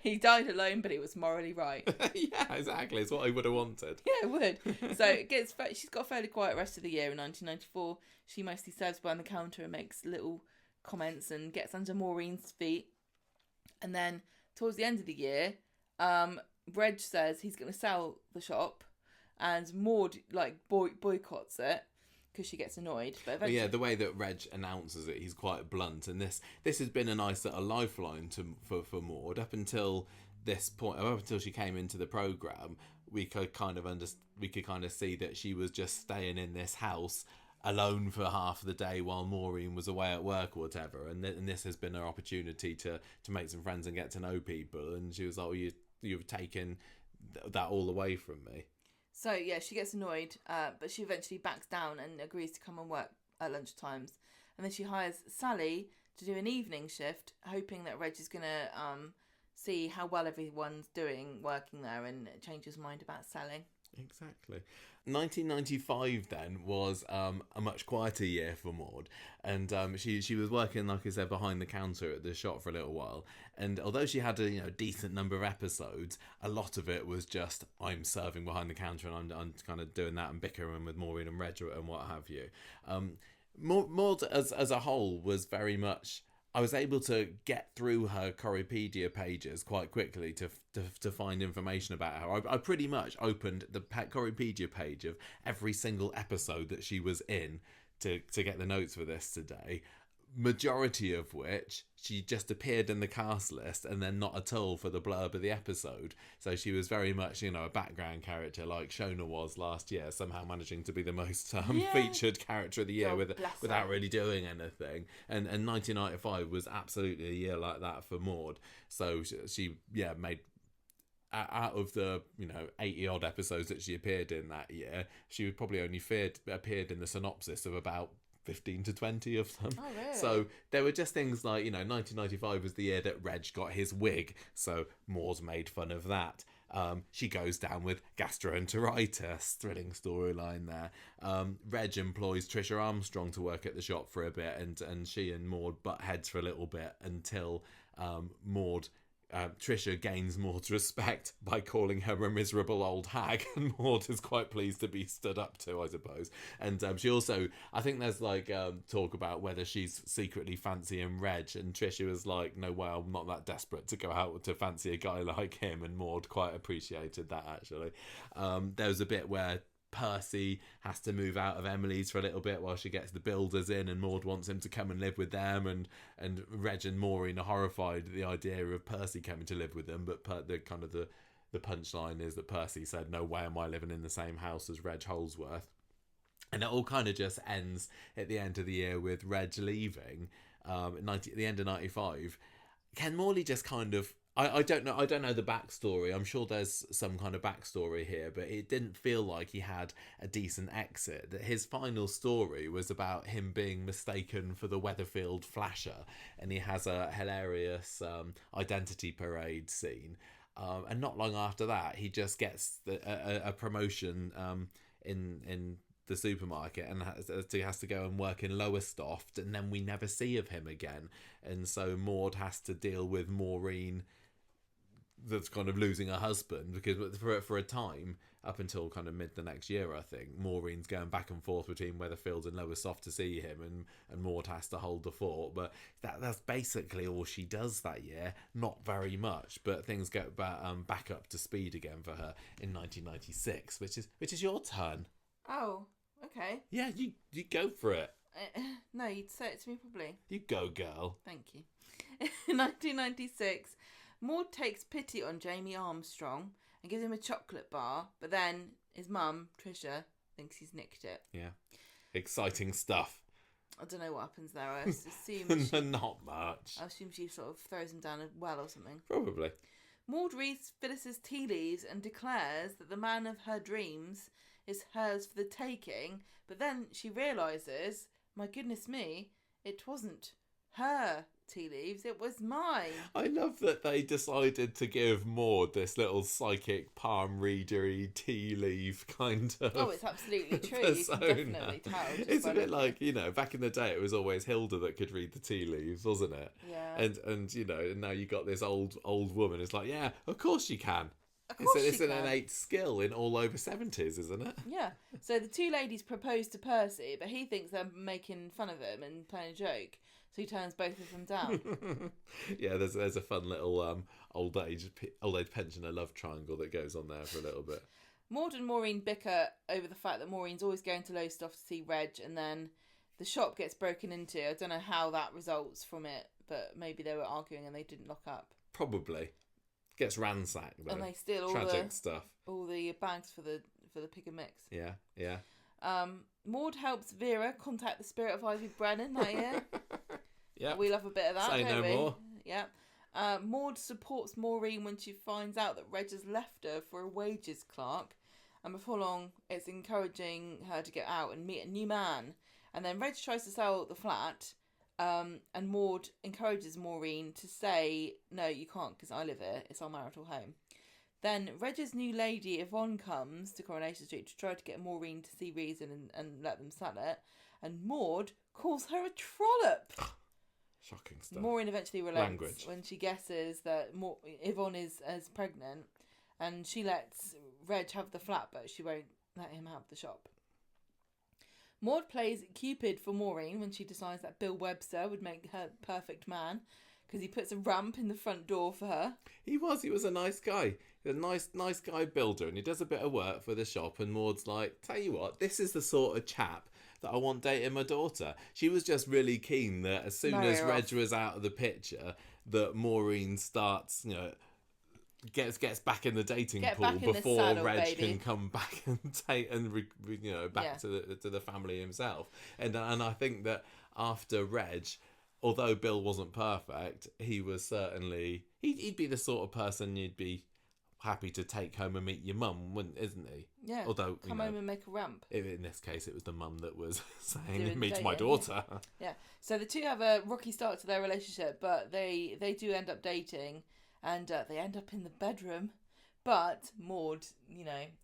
He died alone, but he was morally right. Yeah, exactly. It's what I would have wanted. Yeah, it would. So she's got a fairly quiet rest of the year in 1994. She mostly serves behind the counter and makes little comments and gets under Maureen's feet, and then. Towards the end of the year, Reg says he's going to sell the shop, and Maud boycotts it because she gets annoyed. But eventually... yeah, the way that Reg announces it, he's quite blunt, and this has been a nice little lifeline for Maud up until this point. Up until she came into the programme, we could kind of see that she was just staying in this house alone for half of the day while Maureen was away at work or whatever, and this has been her opportunity to make some friends and get to know people, and she was like, well, you've taken that all away from me. So yeah, she gets annoyed, but she eventually backs down and agrees to come and work at lunchtimes, and then she hires Sally to do an evening shift, hoping that Reg is going to see how well everyone's doing working there and change his mind about selling. Exactly. 1995 then was a much quieter year for Maud, and she was working, like I said, behind the counter at the shop for a little while. And although she had a decent number of episodes, a lot of it was just I'm serving behind the counter and I'm kind of doing that and bickering with Maureen and Reg and what have you. Maud as a whole was very much. I was able to get through her Corriepedia pages quite quickly to find information about her. I pretty much opened the Corriepedia page of every single episode that she was in to get the notes for this today. Majority of which she just appeared in the cast list and then not at all for the blurb of the episode. So she was very much, a background character like Shona was last year, somehow managing to be the most featured character of the year without really doing anything. And 1995 was absolutely a year like that for Maud. So she made, out of the 80 odd episodes that she appeared in that year, she would probably only appeared in the synopsis of about 15 to 20 of them. Oh, really? So there were just things like 1995 was the year that Reg got his wig, so Maud made fun of that. She goes down with gastroenteritis, thrilling storyline there. Reg employs Trisha Armstrong to work at the shop for a bit, and she and Maud butt heads for a little bit until Trisha gains Maud's respect by calling her a miserable old hag, and Maud is quite pleased to be stood up to, I suppose. And she also, I think there's talk about whether she's secretly fancying Reg, and Trisha was like, no way, I'm not that desperate to go out to fancy a guy like him, and Maud quite appreciated that, actually. There was a bit where Percy has to move out of Emily's for a little bit while she gets the builders in, and Maud wants him to come and live with them, and Reg and Maureen are horrified at the idea of Percy coming to live with them, but the punchline is that Percy said, no way am I living in the same house as Reg Holdsworth. And it all kind of just ends at the end of the year with Reg leaving at the end of 95. Ken Morley just kind of, I don't know the backstory. I'm sure there's some kind of backstory here, but it didn't feel like he had a decent exit. His final story was about him being mistaken for the Weatherfield Flasher, and he has a hilarious identity parade scene. And not long after that, he just gets a promotion in the supermarket and has to go and work in Lowestoft, and then we never see of him again. And so Maud has to deal with Maureen, that's kind of losing her husband, because for a time, up until kind of mid the next year, I think, Maureen's going back and forth between Weatherfield and Lowestoft to see him, and Maud has to hold the fort. But that's basically all she does that year. Not very much, but things get back up to speed again for her in 1996, which is your turn. Oh, okay. Yeah, you go for it. No, you'd say it to me properly. You go, girl. Thank you. In 1996, Maud takes pity on Jamie Armstrong and gives him a chocolate bar, but then his mum, Trisha, thinks he's nicked it. Yeah. Exciting stuff. I don't know what happens there. I assume Not much. I assume she sort of throws him down a well or something. Probably. Maud reads Phyllis's tea leaves and declares that the man of her dreams is hers for the taking, but then she realises, my goodness me, it wasn't her tea leaves, it was mine. I love that they decided to give Maud this little psychic palm readery tea leaf kind of. Oh, it's absolutely true. You can definitely tell. It's a bit like, back in the day it was always Hilda that could read the tea leaves, wasn't it? Yeah. And now you got this old woman. It's like, yeah, of course you can. It's an innate skill in all over 70s, isn't it? Yeah. So the two ladies propose to Percy, but he thinks they're making fun of him and playing a joke. So he turns both of them down. Yeah, there's a fun little old age pensioner love triangle that goes on there for a little bit. Maud and Maureen bicker over the fact that Maureen's always going to Lowestoft to see Reg, and then the shop gets broken into. I don't know how that results from it, but maybe they were arguing and they didn't lock up. Probably. Gets ransacked though. And they steal all the bags for the pick and mix. Yeah. Maud helps Vera contact the spirit of Ivy Brennan that year. Yeah. We love a bit of that, Say don't no we? more. Yeah. Maud supports Maureen when she finds out that Reg has left her for a wages clerk, and before long it's encouraging her to get out and meet a new man. And then Reg tries to sell the flat, And Maud encourages Maureen to say, no, you can't because I live here. It's our marital home. Then Reg's new lady, Yvonne, comes to Coronation Street to try to get Maureen to see reason and let them sell it. And Maud calls her a trollop. Shocking stuff. Maureen eventually relents Language. when she guesses that Yvonne is pregnant. And she lets Reg have the flat, but she won't let him have the shop. Maud plays Cupid for Maureen when she decides that Bill Webster would make her perfect man, because he puts a ramp in the front door for her. He was a nice guy. A nice guy builder, and he does a bit of work for the shop, and Maud's like, tell you what, this is the sort of chap that I want dating my daughter. She was just really keen that as soon as Reg was out of the picture, that Maureen starts, gets back in the dating pool before Reg can come back and take back to the family himself. And I think that after Reg, although Bill wasn't perfect, he was certainly he'd be the sort of person you'd be happy to take home and meet your mum, isn't he? Yeah. Although come home and make a ramp. In this case, it was the mum that was saying, "Meet my daughter." Yeah. So the two have a rocky start to their relationship, but they do end up dating, and they end up in the bedroom. But Maud,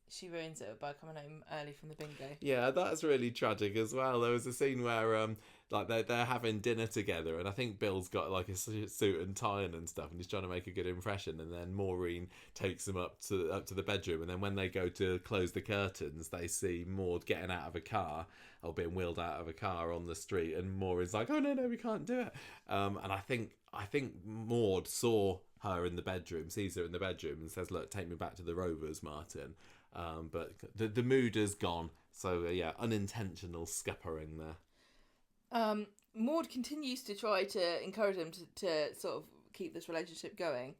she ruins it by coming home early from the bingo. Yeah, that's really tragic as well. There was a scene where they're having dinner together, and I think Bill's got like a suit and tie and stuff, and he's trying to make a good impression. And then Maureen takes him up to the bedroom, and then when they go to close the curtains, they see Maud getting out of a car, or being wheeled out of a car on the street, and Maureen's like, "Oh no, we can't do it." And I think Maud saw her in the bedroom, sees her in the bedroom, and says, "Look, take me back to the Rovers, Martin." But the mood has gone, so unintentional scuppering there. Maud continues to try to encourage him to sort of keep this relationship going,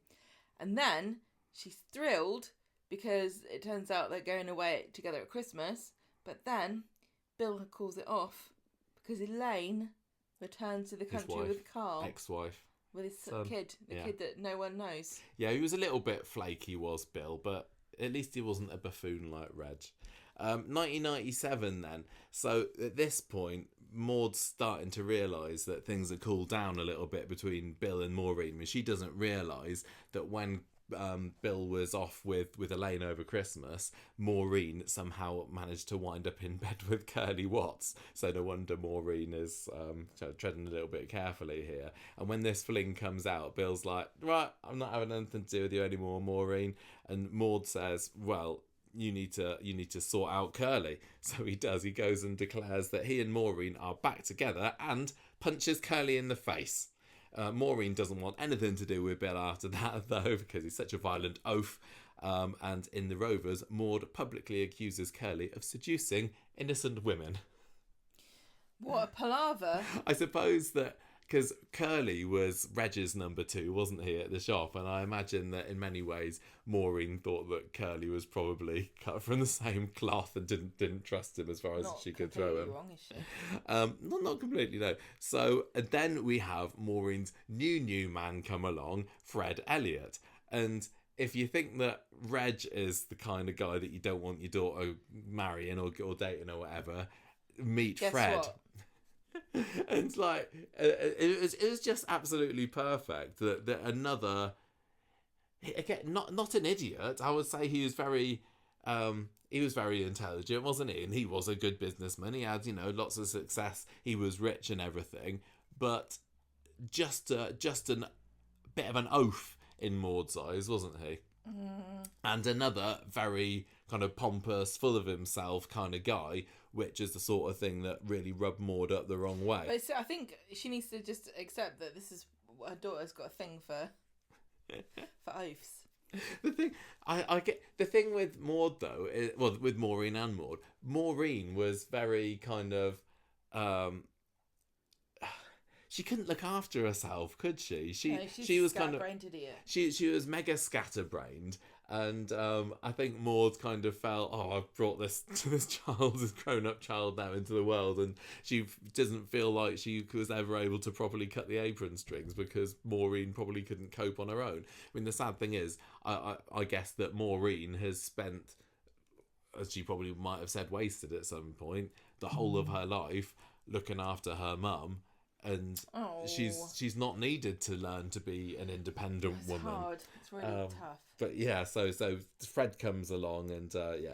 and then she's thrilled because it turns out they're going away together at Christmas. But then Bill calls it off because Elaine returns to the country with Carl, ex-wife. With his kid, kid that no one knows. Yeah, he was a little bit flaky, was Bill, but at least he wasn't a buffoon like Reg. 1997 then. So at this point, Maud's starting to realise that things are cooled down a little bit between Bill and Maureen. I mean, she doesn't realise that when Bill was off with Elaine over Christmas, Maureen somehow managed to wind up in bed with Curly Watts. So no wonder Maureen is treading a little bit carefully here. And when this fling comes out, Bill's like, right, I'm not having anything to do with you anymore, Maureen. And Maud says, well, you need to sort out Curly. So he does. He goes and declares that he and Maureen are back together and punches Curly in the face. Maureen doesn't want anything to do with Bill after that, though, because he's such a violent oaf. And in the Rovers, Maud publicly accuses Curly of seducing innocent women. What a palaver. I suppose that because Curly was Reg's number 2, wasn't he, at the shop? And I imagine that in many ways, Maureen thought that Curly was probably cut from the same cloth and didn't trust him as far as she could throw him. Wrong, is she? Not completely, no. So then we have Maureen's new man come along, Fred Elliott. And if you think that Reg is the kind of guy that you don't want your daughter marrying or dating or whatever, meet Guess Fred. What? And it's like it was just absolutely perfect that another, again, not an idiot. I would say he was very intelligent, wasn't he? And he was a good businessman. He had lots of success. He was rich and everything, but just a bit of an oaf in Maud's eyes, wasn't he? And another very kind of pompous, full of himself kind of guy, which is the sort of thing that really rubbed Maud up the wrong way. But I think she needs to just accept that this is her daughter's got a thing for oafs. The thing I get, the thing with Maud though, with Maureen and Maud, Maureen was very kind of she couldn't look after herself, could she? She was kind of idiot. She was mega scatterbrained, and I think Maud kind of felt, I've brought this child, this grown-up child now into the world, and she doesn't feel like she was ever able to properly cut the apron strings because Maureen probably couldn't cope on her own. I mean, the sad thing is, I guess that Maureen has spent, as she probably might have said, wasted at some point, the whole of her life looking after her mum, and Oh. she's not needed to learn to be an independent woman. It's hard. It's really tough. But yeah, so Fred comes along, and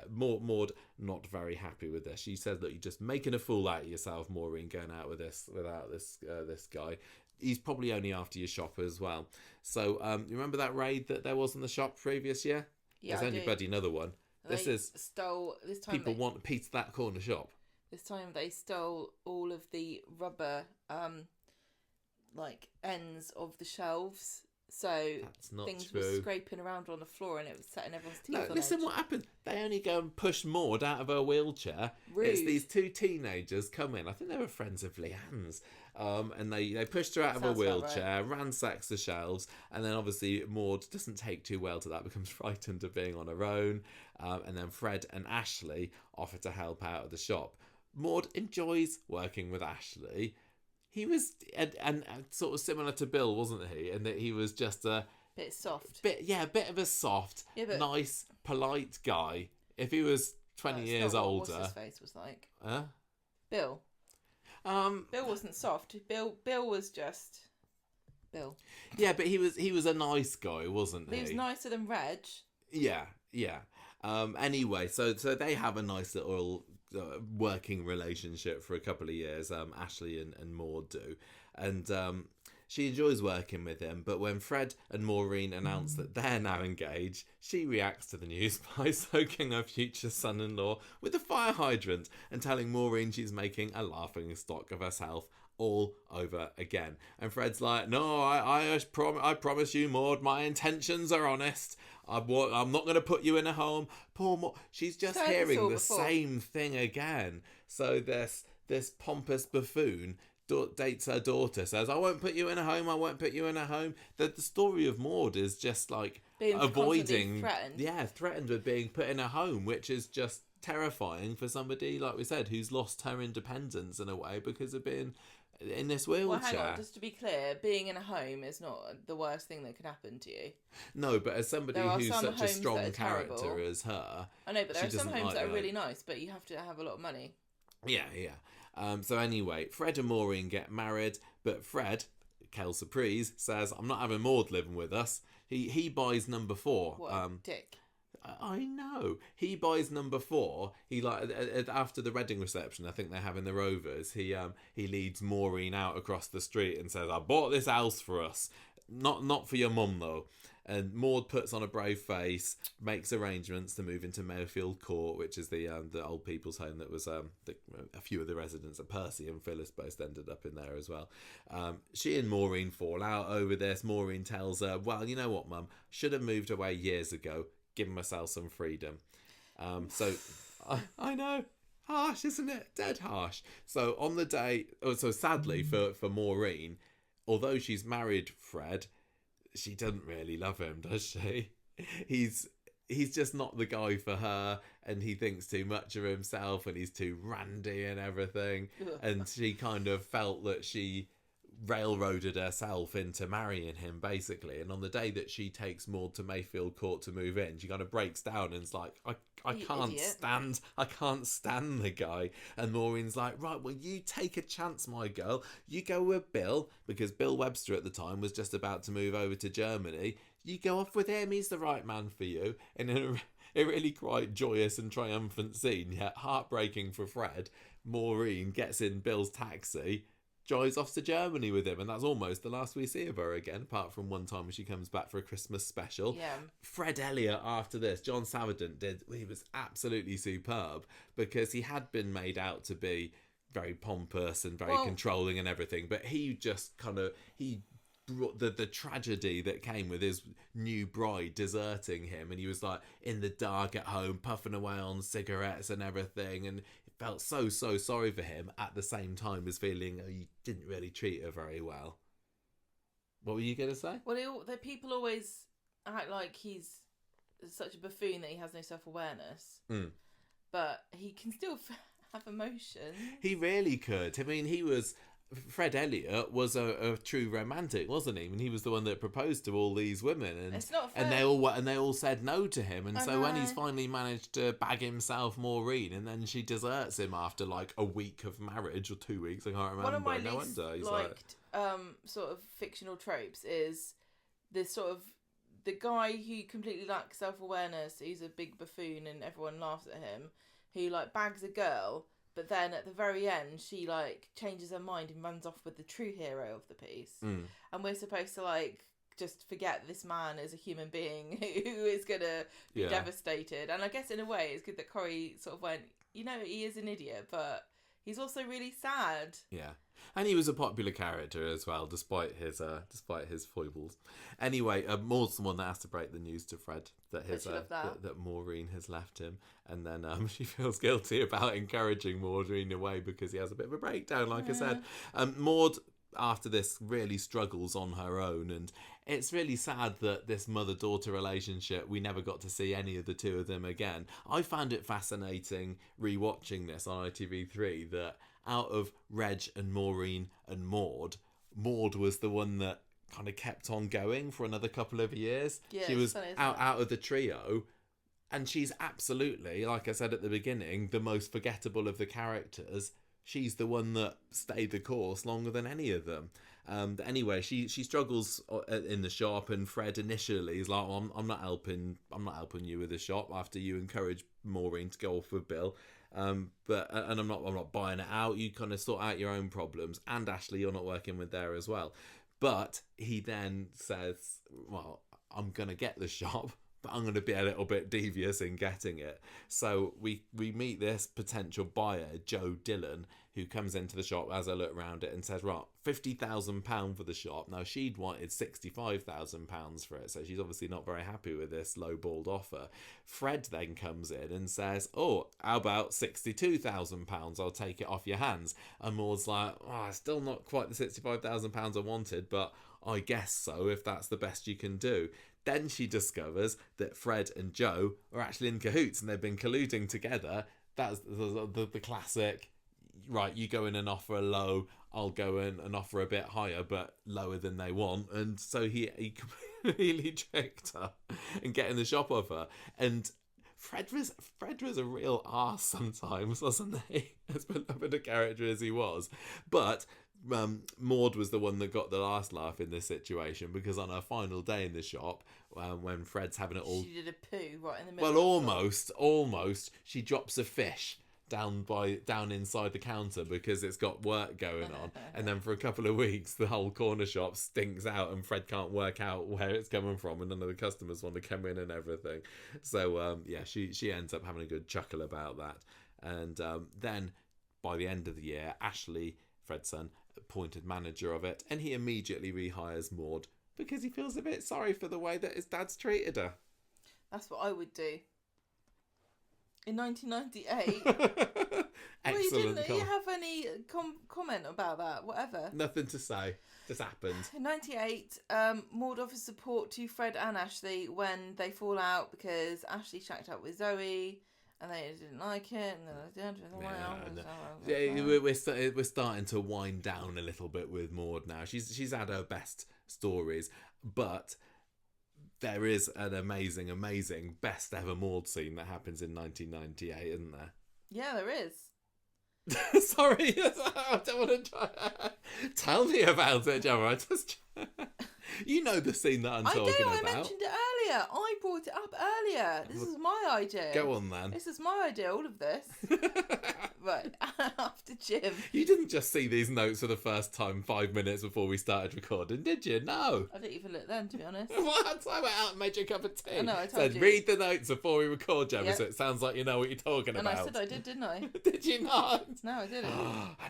Maud not very happy with this. She says, "Look, you're just making a fool out of yourself, Maureen, going out with this without this guy. He's probably only after your shop as well." So you remember that raid that there was in the shop previous year? Yeah, there's only bloody another one. This time people want a piece of that corner shop. This time they stole all of the rubber like ends of the shelves. So things true. were scraping around on the floor, and it was setting everyone's teeth on listen, edge. what happened? They only go and push Maud out of her wheelchair. Rude. It's these two teenagers come in. I think they were friends of Leanne's. And they pushed her out of her wheelchair, ransacks the shelves, and then obviously Maud doesn't take too well to that, becomes frightened of being on her own. And then Fred and Ashley offer to help out at the shop. Maud enjoys working with Ashley. He was and sort of similar to Bill, wasn't he? And that he was just a bit soft. Bit of a soft, nice, polite guy. If he was 20 years older, what's his face was like? Huh? Bill. Bill wasn't soft. Bill was just Bill. Yeah, but he was a nice guy, wasn't he? He was nicer than Reg. Yeah. Anyway, so they have a nice little working relationship for a couple of years. Ashley and Maud do, and she enjoys working with him. But when Fred and Maureen announce that they're now engaged, she reacts to the news by soaking her future son-in-law with a fire hydrant and telling Maureen she's making a laughing stock of herself all over again. And Fred's like, "No, I promise you, Maud, my intentions are honest. I'm not going to put you in a home." Poor Maud, she's just hearing the same thing again. So this pompous buffoon dates her daughter, says, "I won't put you in a home, I won't put you in a home." The story of Maud is just like being avoiding, threatened with being put in a home, which is just terrifying for somebody, like we said, who's lost her independence in a way because of being in this wheelchair. Well, hang on, just to be clear, being in a home is not the worst thing that could happen to you. No, but as somebody who's such a strong character as her, I know, but there are some homes that are really nice, but you have to have a lot of money. Yeah. So anyway, Fred and Maureen get married, but Fred, Kel Surprise, says, "I'm not having Maud living with us." He buys number 4. What a dick. I know. He buys number 4. He after the wedding reception, I think they're having the Rovers. He leads Maureen out across the street and says, "I bought this house for us, not for your mum though." And Maud puts on a brave face, makes arrangements to move into Mayfield Court, which is the old people's home that was a few of the residents of Percy and Phyllis both ended up in there as well. She and Maureen fall out over this. Maureen tells her, "Well, you know what, Mum? Should have moved away years ago. Given myself some freedom." So I know, harsh, isn't it? Dead harsh. So on the day, sadly for Maureen, although she's married Fred, she doesn't really love him, does she? He's just not the guy for her, and he thinks too much of himself, and he's too randy and everything. And she kind of felt that she railroaded herself into marrying him, basically. And on the day that she takes Maud to Mayfield Court to move in, she kind of breaks down and is like, I can't stand the guy. And Maureen's like, "Right, well, you take a chance, my girl. You go with Bill," because Bill Webster at the time was just about to move over to Germany. "You go off with him, he's the right man for you." And in a really quite joyous and triumphant scene, yet heartbreaking for Fred, Maureen gets in Bill's taxi, drives off to Germany with him, and that's almost the last we see of her again, apart from one time when she comes back for a Christmas special. Yeah. Fred Elliott, after this, John Savardant he was absolutely superb, because he had been made out to be very pompous and very controlling and everything, but he just he brought the tragedy that came with his new bride deserting him, and he was like in the dark at home puffing away on cigarettes and everything, and felt so sorry for him at the same time as feeling, "Oh, you didn't really treat her very well." What were you going to say? Well, the people always act like he's such a buffoon that he has no self-awareness. But he can still have emotion. He really could. I mean, he was Fred Elliott was a true romantic, wasn't he? And he was the one that proposed to all these women, and It's not fair. and they all said no to him. And so when he's finally managed to bag himself Maureen, and then she deserts him after like a week of marriage or 2 weeks, I can't remember. One of my no least wonder. He's liked sort of fictional tropes is this sort of the guy who completely lacks self-awareness. He's a big buffoon and everyone laughs at him. Who like bags a girl. But then at the very end, she like changes her mind and runs off with the true hero of the piece. And we're supposed to like just forget this man is a human being who is gonna be devastated. And I guess in a way, it's good that Corrie sort of went, you know, he is an idiot, but he's also really sad. Yeah, and he was a popular character as well, despite his foibles. Anyway, Maud's the one that has to break the news to Fred that that Maureen has left him, and then she feels guilty about encouraging Maureen away because he has a bit of a breakdown, like I said. Maud, after this, really struggles on her own, and it's really sad that this mother-daughter relationship, we never got to see any of the two of them again. I found it fascinating rewatching this on ITV3 that out of Reg and Maureen and Maud was the one that kind of kept on going for another couple of years. Yeah, she was out of the trio, and she's absolutely, like I said at the beginning, the most forgettable of the characters. She's the one that stayed the course longer than any of them. But anyway, she struggles in the shop, and Fred initially is like, well, I'm not helping you with the shop after you encourage Maureen to go off with Bill. But I'm not buying it out. You kind of sort out your own problems, and Ashley, you're not working with there as well. But he then says, well, I'm gonna get the shop, but I'm going to be a little bit devious in getting it. So we meet this potential buyer, Joe Dillon, who comes into the shop as I look around it and says, right, £50,000 for the shop. Now, she'd wanted £65,000 for it, so she's obviously not very happy with this low-balled offer. Fred then comes in and says, oh, how about £62,000? I'll take it off your hands. And Maud's like, oh, still not quite the £65,000 I wanted, but I guess so, if that's the best you can do. Then she discovers that Fred and Joe are actually in cahoots and they've been colluding together. That's the classic, right, you go in and offer a low, I'll go in and offer a bit higher, but lower than they want. And so he completely tricked her and getting the shop offer. And Fred was a real arse sometimes, wasn't he? As beloved a character as he was. But Maud was the one that got the last laugh in this situation, because on her final day in the shop, when Fred's having it all, she did a poo right in the middle. Well, almost. She drops a fish down inside the counter because it's got work going on, and then for a couple of weeks the whole corner shop stinks out, and Fred can't work out where it's coming from, and none of the customers want to come in and everything. So she ends up having a good chuckle about that, and then by the end of the year, Ashley, Fred's son, appointed manager of it, and he immediately rehires Maud because he feels a bit sorry for the way that his dad's treated her. That's what I would do. In 1998. Excellent. Well, you have any comment about that? Whatever. Nothing to say. Just happened. In 98, Maud offers support to Fred and Ashley when they fall out because Ashley shacked up with Zoe. And they didn't like it, and we're starting to wind down a little bit with Maud now. She's had her best stories, but there is an amazing best ever Maud scene that happens in 1998, isn't there? Yeah, there is. Sorry, I don't want to try. Tell me about it, Gemma. I just. You know the scene that I'm talking about. I mentioned it earlier. I brought it up earlier. This is my idea. Go on, then. This is my idea, all of this. Right, after Jim. You didn't just see these notes for the first time 5 minutes before we started recording, did you? No. I didn't even look then, to be honest. What? I went out and made you a cup of tea. I know, I told you. Read the notes before we record, Gemma, so it sounds like you know what you're talking about. And I said I did, didn't I? Did you not? No, I didn't.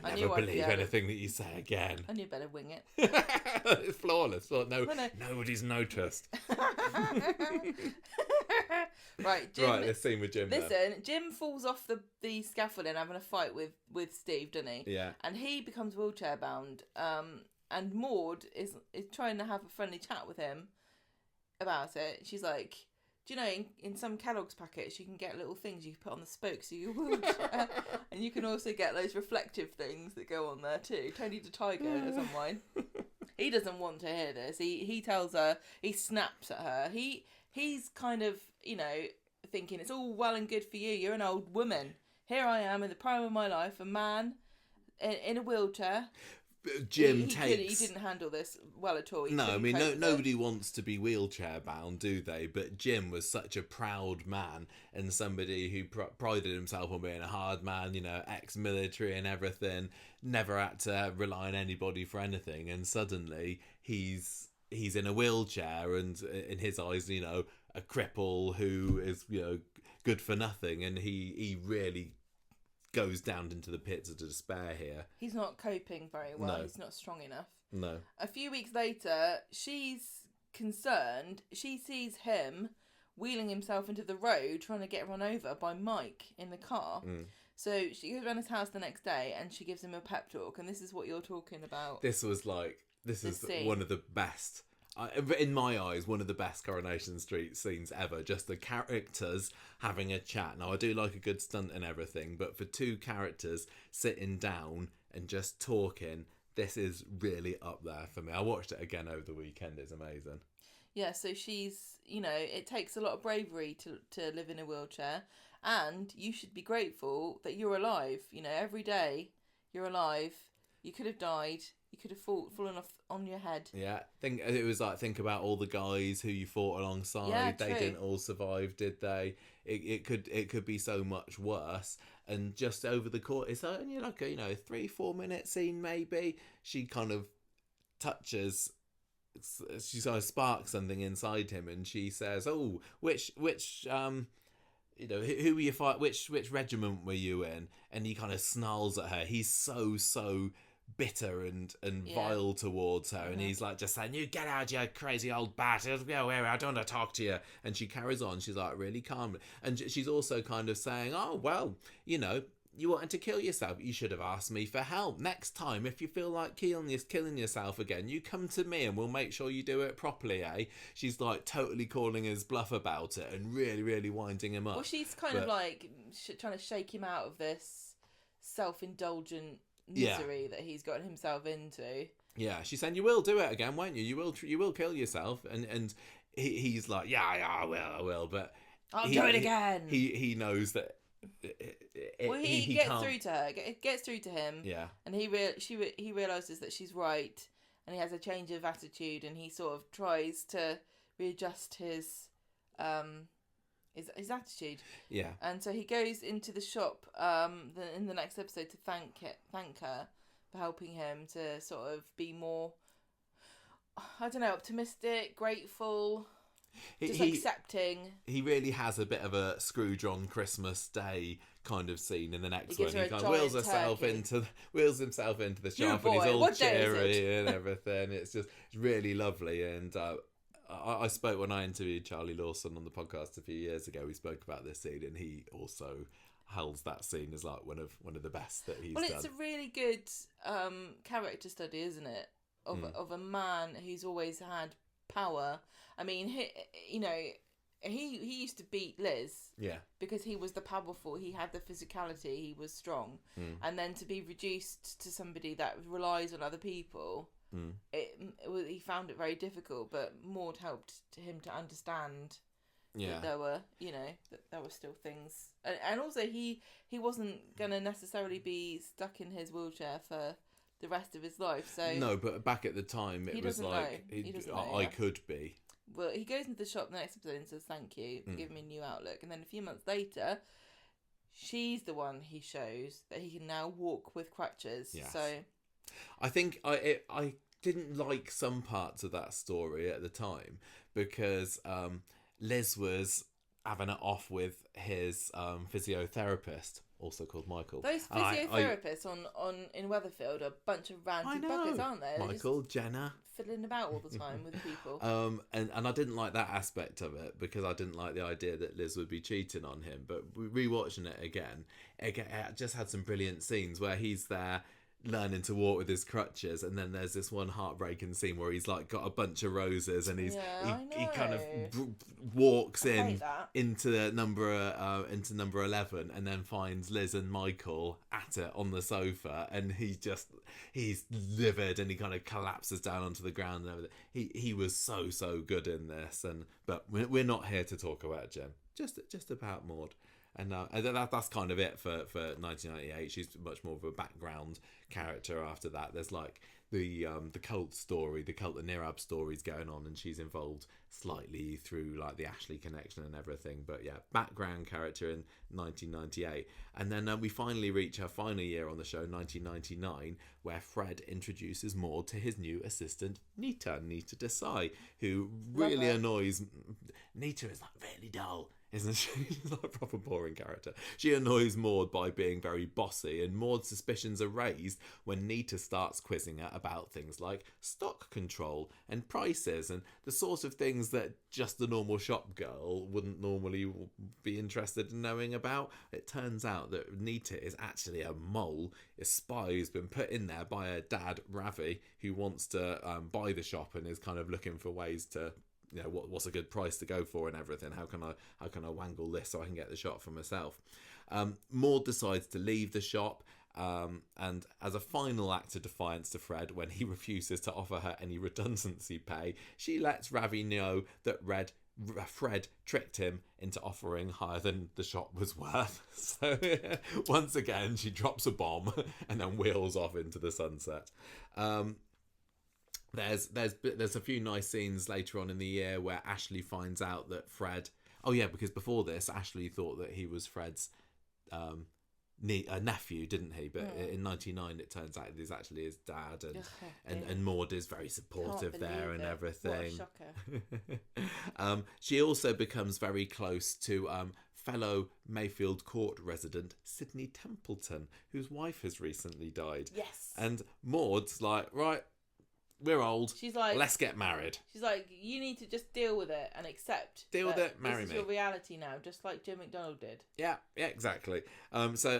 I never believe anything that you say again. And you better wing it. It's flawless. Nobody's noticed. Right, Jim. Right, let's see with Jim. Listen, then. Jim falls off the scaffolding having a fight with Steve, doesn't he? Yeah. And he becomes wheelchair bound. And Maud is trying to have a friendly chat with him about it. She's like, do you know, in some Kellogg's packets, you can get little things you can put on the spokes of your wheelchair. And you can also get those reflective things that go on there too. Tony the Tiger is on mine. He doesn't want to hear this. He tells her, he snaps at her. He's kind of, you know, thinking it's all well and good for you. You're an old woman. Here I am in the prime of my life, a man in a wheelchair. Jim he didn't handle this well at all. No, I mean, nobody wants to be wheelchair bound, do they? But Jim was such a proud man and somebody who prided himself on being a hard man, you know, ex-military and everything, never had to rely on anybody for anything. And suddenly he's in a wheelchair and in his eyes, you know, a cripple who is, you know, good for nothing. And he really goes down into the pits of despair here. He's not coping very well. No. He's not strong enough. No. A few weeks later, she's concerned. She sees him wheeling himself into the road, trying to get run over by Mike in the car. So she goes around his house the next day and she gives him a pep talk. And this is what you're talking about. This is scene. One of the best, in my eyes, one of the best Coronation Street scenes ever. Just the characters having a chat. Now, I do like a good stunt and everything, but for two characters sitting down and just talking, this is really up there for me. I watched it again over the weekend. It's amazing. Yeah, so she's, you know, it takes a lot of bravery to live in a wheelchair, and you should be grateful that you're alive. You know, every day you're alive. You could have died. You could have fallen off on your head. Yeah, think about all the guys who you fought alongside. Yeah, they true. didn't all survive, did they? It could be so much worse. And just over the course, it's only like a 3-4 minute scene maybe. She kind of touches. She sort of sparks something inside him, and she says, "Oh, which who were you fight? Which regiment were you in?" And he kind of snarls at her. He's so bitter and vile towards her, and he's like just saying, "You get out, you crazy old bat! Go away! I don't want to talk to you." And she carries on. She's like really calm, and she's also kind of saying, "Oh well, you know, you wanted to kill yourself. You should have asked me for help. Next time, if you feel like killing yourself again, you come to me and we'll make sure you do it properly, eh?" She's like totally calling his bluff about it and really winding him up. Well, she's kind of like trying to shake him out of this self-indulgent misery that he's gotten himself into. Yeah, she's saying, "You will do it again, won't you? You will kill yourself." And he's like, "Yeah, I will, but I'll do it again." He knows that. He gets through to her. It gets through to him. Yeah. And he realizes that she's right, and he has a change of attitude, and he sort of tries to readjust his attitude. Yeah. And so he goes into the shop in the next episode to thank her for helping him to sort of be more, I don't know, optimistic, grateful. Just accepting. He really has a bit of a Scrooge on Christmas Day kind of scene in the next one. He kind of wheels himself into the shop and he's all cheery and everything. It's really lovely. And I spoke when I interviewed Charlie Lawson on the podcast a few years ago. We spoke about this scene, and he also holds that scene as like one of the best that he's done. Well, it's a really good character study, isn't it? Of a man who's always had power. I mean, he used to beat Liz. Yeah. Because he was the powerful. He had the physicality. He was strong. And then to be reduced to somebody that relies on other people, he found it very difficult. But Maud helped him to understand that there were, that there were still things, and also he wasn't gonna necessarily be stuck in his wheelchair for the rest of his life. So no, but back at the time it was like I could be. Well, he goes into the shop the next episode and says thank you for giving me a new outlook, and then a few months later she's the one he shows that he can now walk with crutches. Yes. So I think I didn't like some parts of that story at the time because Liz was having it off with his physiotherapist, also called Michael. Those physiotherapists on in Weatherfield are a bunch of ranty buggers, aren't they? Michael, Jenna. Fiddling about all the time with people. And I didn't like that aspect of it because I didn't like the idea that Liz would be cheating on him. But rewatching it again, it just had some brilliant scenes where he's there learning to walk with his crutches, and then there's this one heartbreaking scene where he's like got a bunch of roses, and he kind of walks into number 11, and then finds Liz and Michael at it on the sofa, and he's livid, and he kind of collapses down onto the ground and everything. He was so good in this, but we're not here to talk about Jim, just about Maud. And that's kind of it for 1998. She's much more of a background character after that. There's like the cult story, the cult and Nirab stories going on, and she's involved slightly through like the Ashley connection and everything. But yeah, background character in 1998. And then we finally reach her final year on the show, 1999, where Fred introduces Maud to his new assistant, Nita Desai, who really annoys... Nita is like really dull, isn't she? She's like a proper boring character. She annoys Maud by being very bossy, and Maud's suspicions are raised when Nita starts quizzing her about things like stock control and prices and the sort of things that just a normal shop girl wouldn't normally be interested in knowing about. It turns out that Nita is actually a mole, a spy who's been put in there by her dad, Ravi, who wants to buy the shop and is kind of looking for ways to... what's a good price to go for and everything. How can I wangle this so I can get the shop for myself? Maud decides to leave the shop, and as a final act of defiance to Fred, when he refuses to offer her any redundancy pay, she lets Ravi know that Fred tricked him into offering higher than the shop was worth. So once again, she drops a bomb and then wheels off into the sunset. There's a few nice scenes later on in the year where Ashley finds out that Fred... Oh yeah, because before this, Ashley thought that he was Fred's nephew, didn't he? But in 1999, it turns out he's actually his dad, and Maud is very supportive there and everything. What a shocker. She also becomes very close to fellow Mayfield Court resident Sidney Templeton, whose wife has recently died. Yes. And Maud's like, right, we're old. She's like, let's get married. She's like, you need to just deal with it and accept. Deal with it, marry me. This is your reality now, just like Jim McDonald did. Yeah, exactly. So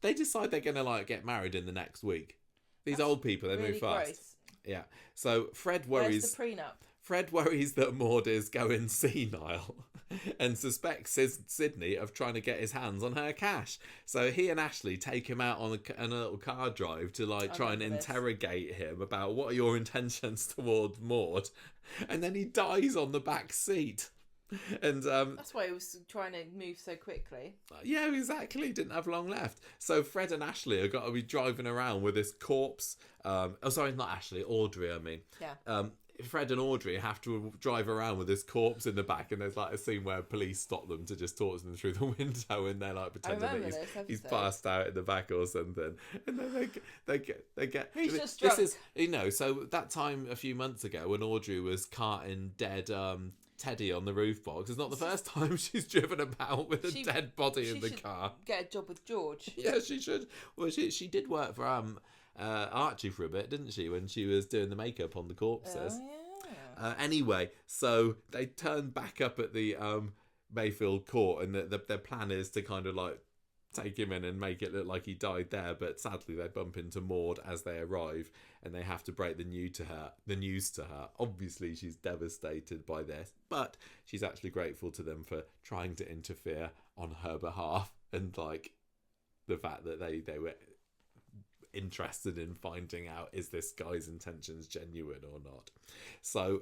they decide they're gonna like get married in the next week. These old people, they move fast. Gross. Yeah. So Fred worries. Where's the prenup? Fred worries that Maud is going senile and suspects Sydney of trying to get his hands on her cash. So he and Ashley take him out on a little car drive to try and interrogate him about what are your intentions towards Maud. And then he dies on the back seat. And that's why he was trying to move so quickly. Yeah, exactly. Didn't have long left. So Fred and Ashley have got to be driving around with this corpse. Not Ashley, Audrey, I mean. Yeah. Fred and Audrey have to drive around with this corpse in the back, and there's like a scene where police stop them to just talk to them through the window, and they're like pretending that he's passed out in the back or something, and then they get he's just drunk. This is so that time a few months ago when Audrey was carting dead Teddy on the roof box, it's not the first time she's driven about with a dead body in the car. Get a job with George. Yeah, she should. Well, she did work for Archie for a bit, didn't she, when she was doing the makeup on the corpses? Oh, yeah. Anyway, so they turn back up at the Mayfield court, and their plan is to kind of like take him in and make it look like he died there, but sadly they bump into Maud as they arrive, and they have to break the news to her. Obviously she's devastated by this, but she's actually grateful to them for trying to interfere on her behalf, and like the fact that they were interested in finding out, is this guy's intentions genuine or not. So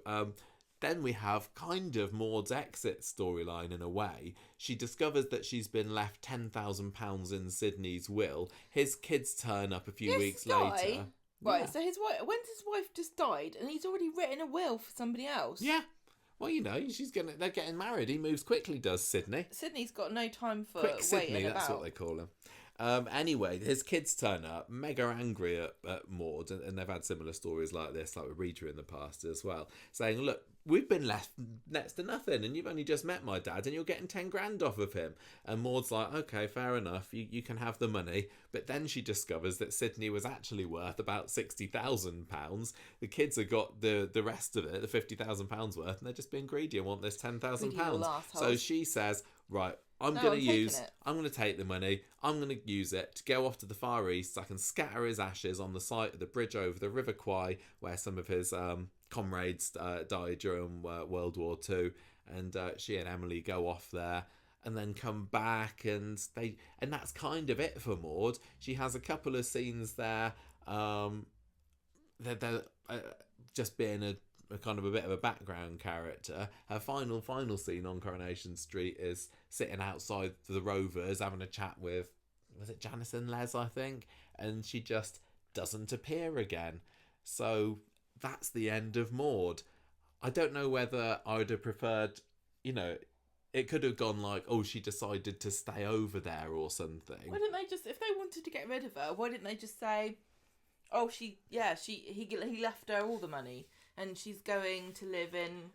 then we have kind of Maud's exit storyline in a way. She discovers that she's been left £10,000 in Sydney's will. His kids turn up a few weeks later. Right, so his wife just died, and he's already written a will for somebody else. Yeah. Well, they're getting married. He moves quickly, does Sydney. Sydney's got no time for Quick Sydney, waiting that's about. what they call him. Anyway, his kids turn up, mega angry at Maud, and they've had similar stories like this, like with Rita in the past as well, saying, look, we've been left next to nothing, and you've only just met my dad, and you're getting 10 grand off of him. And Maud's like, okay, fair enough, you can have the money. But then she discovers that Sydney was actually worth about £60,000. The kids have got the rest of it, the £50,000 worth, and they're just being greedy and want this £10,000. So she says, right, I'm No, going I'm to taking use, it. I'm going to take the money, I'm going to use it to go off to the Far East so I can scatter his ashes on the site of the bridge over the River Kwai, where some of his comrades died during World War II. And she and Emily go off there and then come back, and that's kind of it for Maud. She has a couple of scenes there. They're just being a kind of a bit of a background character. Her final scene on Coronation Street is sitting outside the Rovers having a chat with, was it Janice and Les, I think, and she just doesn't appear again. So that's the end of Maud. I don't know whether I would have preferred, it could have gone like, oh, she decided to stay over there or something. Why didn't they just, if they wanted to get rid of her, why didn't they just say, oh, he left her all the money and she's going to live in...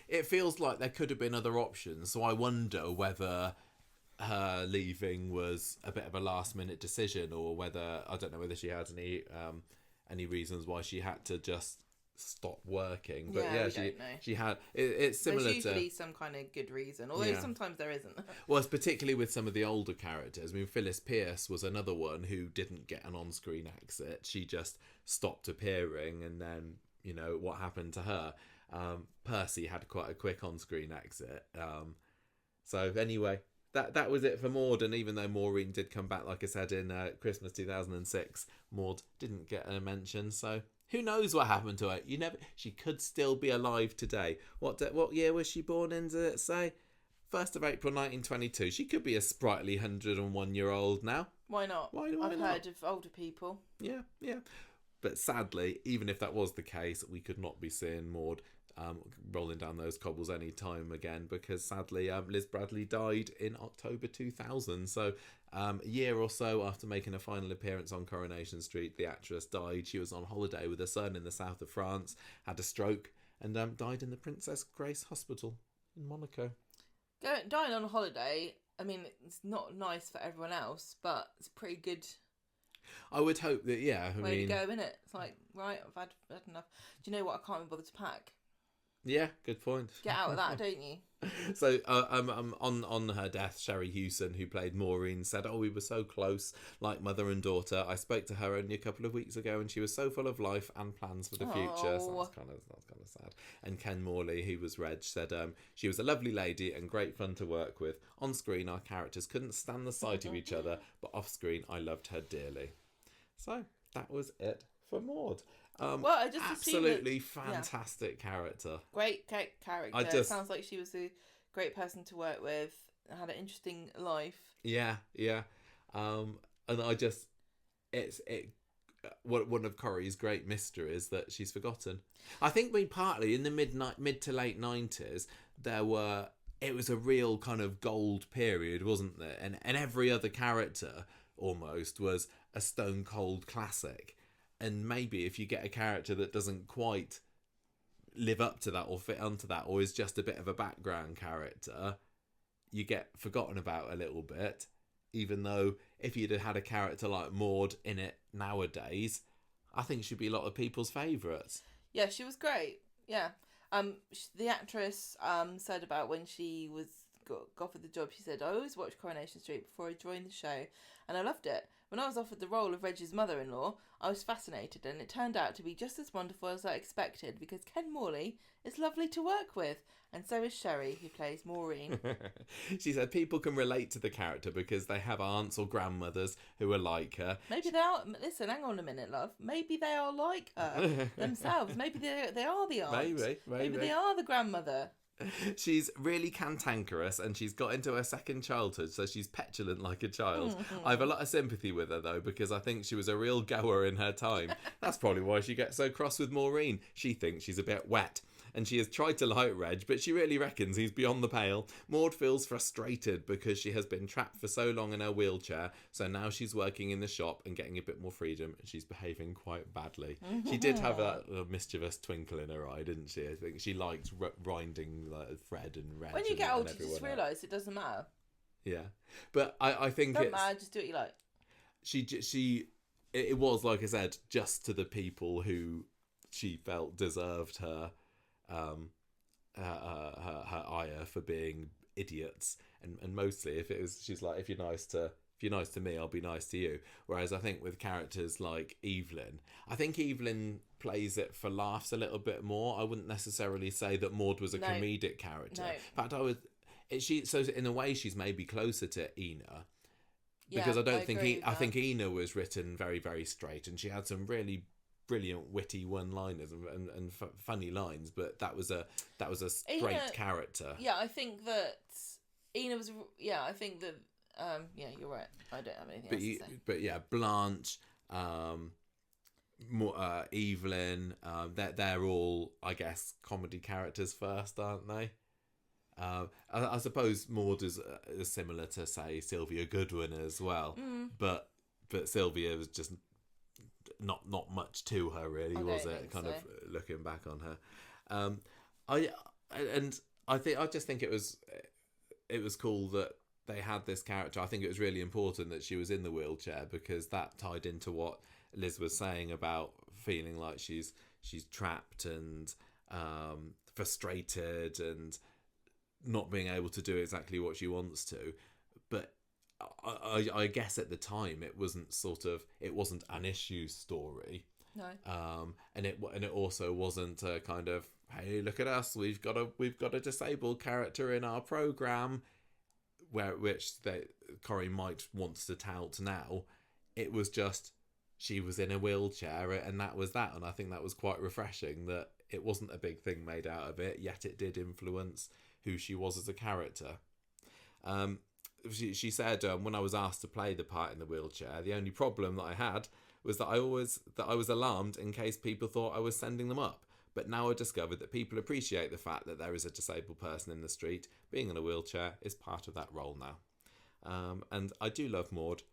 It feels like there could have been other options, so I wonder whether her leaving was a bit of a last-minute decision, or whether, I don't know whether she had any reasons why she had to just stop working. But she had... It's similar to... There's usually some kind of good reason, although sometimes there isn't. Well, it's particularly with some of the older characters. I mean, Phyllis Pearce was another one who didn't get an on-screen exit. She just stopped appearing, and then, what happened to her? Percy had quite a quick on-screen exit. So anyway, that was it for Maud. And even though Maureen did come back, like I said, in Christmas 2006, Maud didn't get a mention. So who knows what happened to her? She could still be alive today. What year was she born in? Does it say? 1st of April 1922. She could be a sprightly 101-year-old now. Why not? Why I've not? heard of older people. Yeah. But sadly, even if that was the case, we could not be seeing Maud rolling down those cobbles any time again, because sadly Liz Bradley died in October 2000. So a year or so after making a final appearance on Coronation Street, the actress died. She was on holiday with her son in the south of France, had a stroke, and died in the Princess Grace Hospital in Monaco. Dying on a holiday, I mean, it's not nice for everyone else, but it's pretty good. I would hope that, Way to go, innit? It's like, right, I've had enough. Do you know what? I can't be bothered to pack. Yeah, good point. Get out of that, don't you? So on her death, Sherry Hewson, who played Maureen, said, "Oh, we were so close, like mother and daughter. I spoke to her only a couple of weeks ago, and she was so full of life and plans for the future." So that's kind of sad. And Ken Morley, who was Reg, said, "She was a lovely lady and great fun to work with. On screen, our characters couldn't stand the sight of each other, but off screen, I loved her dearly." So that was it for Maud. I just absolutely fantastic character. Great character. It sounds like she was a great person to work with. Had an interesting life. Yeah. And one of Corrie's great mysteries that she's forgotten. I think partly in the mid to late 90s it was a real kind of gold period, wasn't there? And every other character almost was a stone cold classic. And maybe if you get a character that doesn't quite live up to that or fit onto that, or is just a bit of a background character, you get forgotten about a little bit. Even though if you'd have had a character like Maud in it nowadays, I think she'd be a lot of people's favourites. Yeah, she was great. Yeah. The actress said about when she got offered the job, she said, "I always watched Coronation Street before I joined the show, and I loved it. When I was offered the role of Reg's mother-in-law, I was fascinated, and it turned out to be just as wonderful as I expected, because Ken Morley is lovely to work with, and so is Sherry, who plays Maureen." She said people can relate to the character because they have aunts or grandmothers who are like her. Maybe they are. Listen, hang on a minute, love. Maybe they are like her themselves. Maybe they are the aunt. Maybe they are the grandmother. She's really cantankerous, and she's got into her second childhood, so she's petulant like a child. I have a lot of sympathy with her, though, because I think she was a real goer in her time. That's probably why she gets so cross with Maureen. She thinks she's a bit wet, and she has tried to like Reg, but she really reckons he's beyond the pale. Maud feels frustrated because she has been trapped for so long in her wheelchair, so now she's working in the shop and getting a bit more freedom, and she's behaving quite badly. She did have that mischievous twinkle in her eye, didn't she? I think she liked rinding Fred and Reg. When you get older, you just realise it doesn't matter. Yeah, but I think it doesn't matter, just do what you like. It was, like I said, just to the people who she felt deserved her ire for being idiots, and mostly if it was, she's like, if you're nice to me, I'll be nice to you. Whereas I think with characters like Evelyn, I think Evelyn plays it for laughs a little bit more. I wouldn't necessarily say that Maud was a comedic character. No. In fact, so in a way she's maybe closer to Ina, because I think Ina was written very, very straight, and she had some really brilliant witty one-liners and funny lines, but that was a straight character. Yeah, I think that Ina was. Yeah, I think that. Yeah, you're right. I don't have anything else to say. But yeah, Blanche, Evelyn, they're all, I guess, comedy characters first, aren't they? I suppose Maud is similar to, say, Sylvia Goodwin as well, but Sylvia was just not much to her, really, was it? Kind of looking back on her. I just think it was cool that they had this character. I think it was really important that she was in the wheelchair, because that tied into what Liz was saying about feeling like she's trapped and frustrated and not being able to do exactly what she wants to. But I guess at the time it wasn't an issue story. No. And it also wasn't a kind of, hey, look at us, we've got a disabled character in our program, which Corrie might want to tout now. It was just, she was in a wheelchair, and that was that. And I think that was quite refreshing, that it wasn't a big thing made out of it, yet it did influence who she was as a character. She said, when I was asked to play the part in the wheelchair, the only problem that I had was that I was alarmed in case people thought I was sending them up. But now I discovered that people appreciate the fact that there is a disabled person in the street. Being in a wheelchair is part of that role now. And I do love Maud.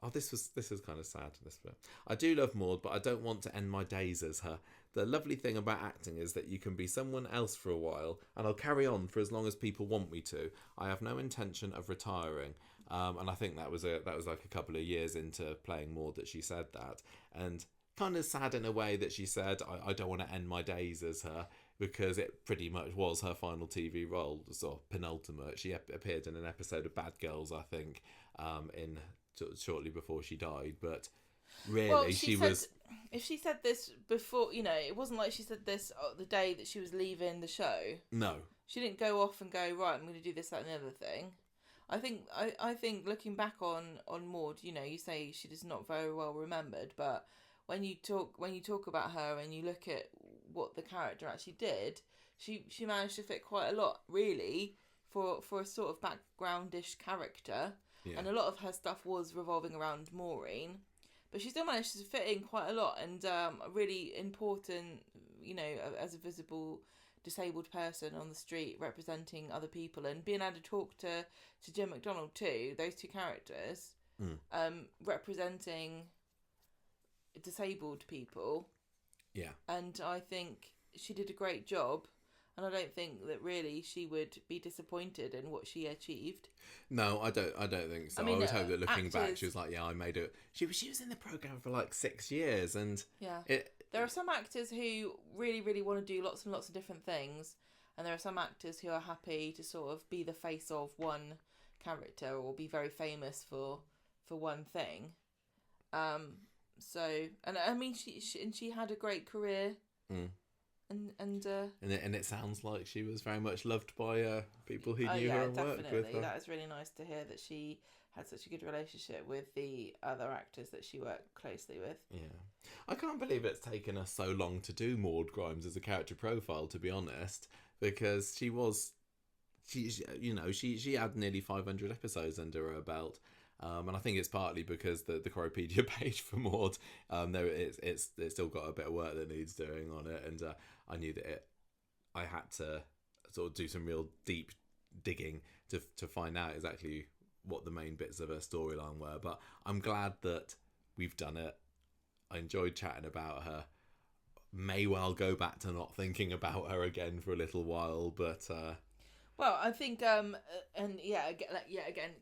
Oh, this is kind of sad, this bit. I do love Maud, but I don't want to end my days as her. The lovely thing about acting is that you can be someone else for a while, and I'll carry on for as long as people want me to. I have no intention of retiring. And I think that was like a couple of years into playing Maud that she said that. And kind of sad in a way that she said, I don't want to end my days as her, because it pretty much was her final TV role, sort of penultimate. She appeared in an episode of Bad Girls, I think, shortly before she died, but really if she said this before, it wasn't like she said this the day that she was leaving the show. No, she didn't go off and go, right, I'm going to do this, that and the other thing. I think looking back on Maud, you say she is not very well remembered, but when you talk about her and you look at what the character actually did, she managed to fit quite a lot, really, for a sort of backgroundish character. Yeah. And a lot of her stuff was revolving around Maureen, but she still managed to fit in quite a lot, and really important, as a visible disabled person on the street representing other people, and being able to talk to Jim McDonald too, those two characters, representing disabled people. Yeah. And I think she did a great job. And I don't think that really she would be disappointed in what she achieved. No, I don't think so. I would hope that looking back, she was like, yeah, I made it. She was in the programme for like 6 years, and there are some actors who really, really want to do lots and lots of different things, and there are some actors who are happy to sort of be the face of one character or be very famous for one thing. So, and I mean, she had a great career. And it sounds like she was very much loved by people who knew her and worked with her. That was really nice to hear, that she had such a good relationship with the other actors that she worked closely with. Yeah, I can't believe it's taken us so long to do Maud Grimes as a character profile, to be honest, because she had nearly 500 episodes under her belt. And I think it's partly because the Corriepedia page for Maud, it's still got a bit of work that needs doing on it, and I knew that I had to sort of do some real deep digging to find out exactly what the main bits of her storyline were. But I'm glad that we've done it. I enjoyed chatting about her. May well go back to not thinking about her again for a little while, but. Well, I think, again,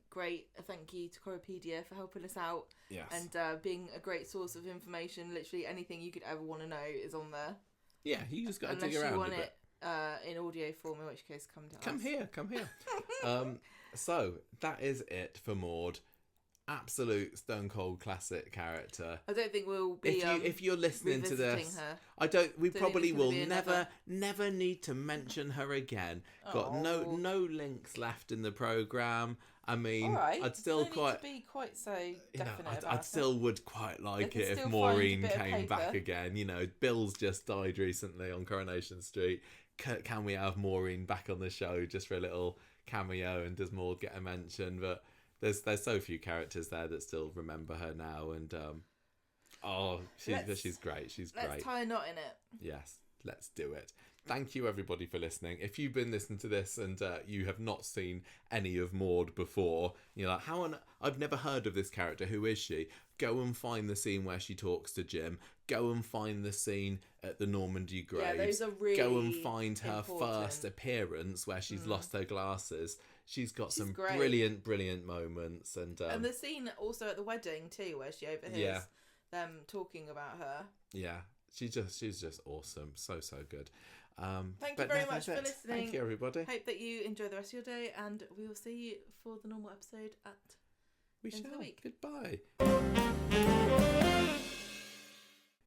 great. Thank you to Corriepedia for helping us out. Yes. And being a great source of information. Literally anything you could ever want to know is on there. Yeah, you just got to dig around a bit. in audio form, in which case come to us. Come here. So that is it for Maud. Absolute stone cold classic character. I don't think we'll be if you're listening to this, her. we probably will never need to mention her again. Got no links left in the programme. I mean, right. I'd still need to be quite so definite I'd still would quite like it if Maureen came back again. You know, Bill's just died recently on Coronation Street. Can we have Maureen back on the show just for a little cameo, and does Maud get a mention? But there's so few characters there that still remember her now, and she's great. She's great. Let's tie a knot in it. Yes, let's do it. Thank you everybody for listening. If you've been listening to this and you have not seen any of Maud before, you're like, I've never heard of this character. Who is she? Go and find the scene where she talks to Jim. Go and find the scene at the Normandy graves. Yeah, those are really Go and find her important. first appearance where she's lost her glasses. She's got some great. brilliant moments, and the scene also at the wedding too, where she overhears them talking about her. Yeah, she's just awesome. So good. Thank you very much for listening. Thank you, everybody. Hope that you enjoy the rest of your day, and we will see you for the normal episode at the end of the week. Goodbye.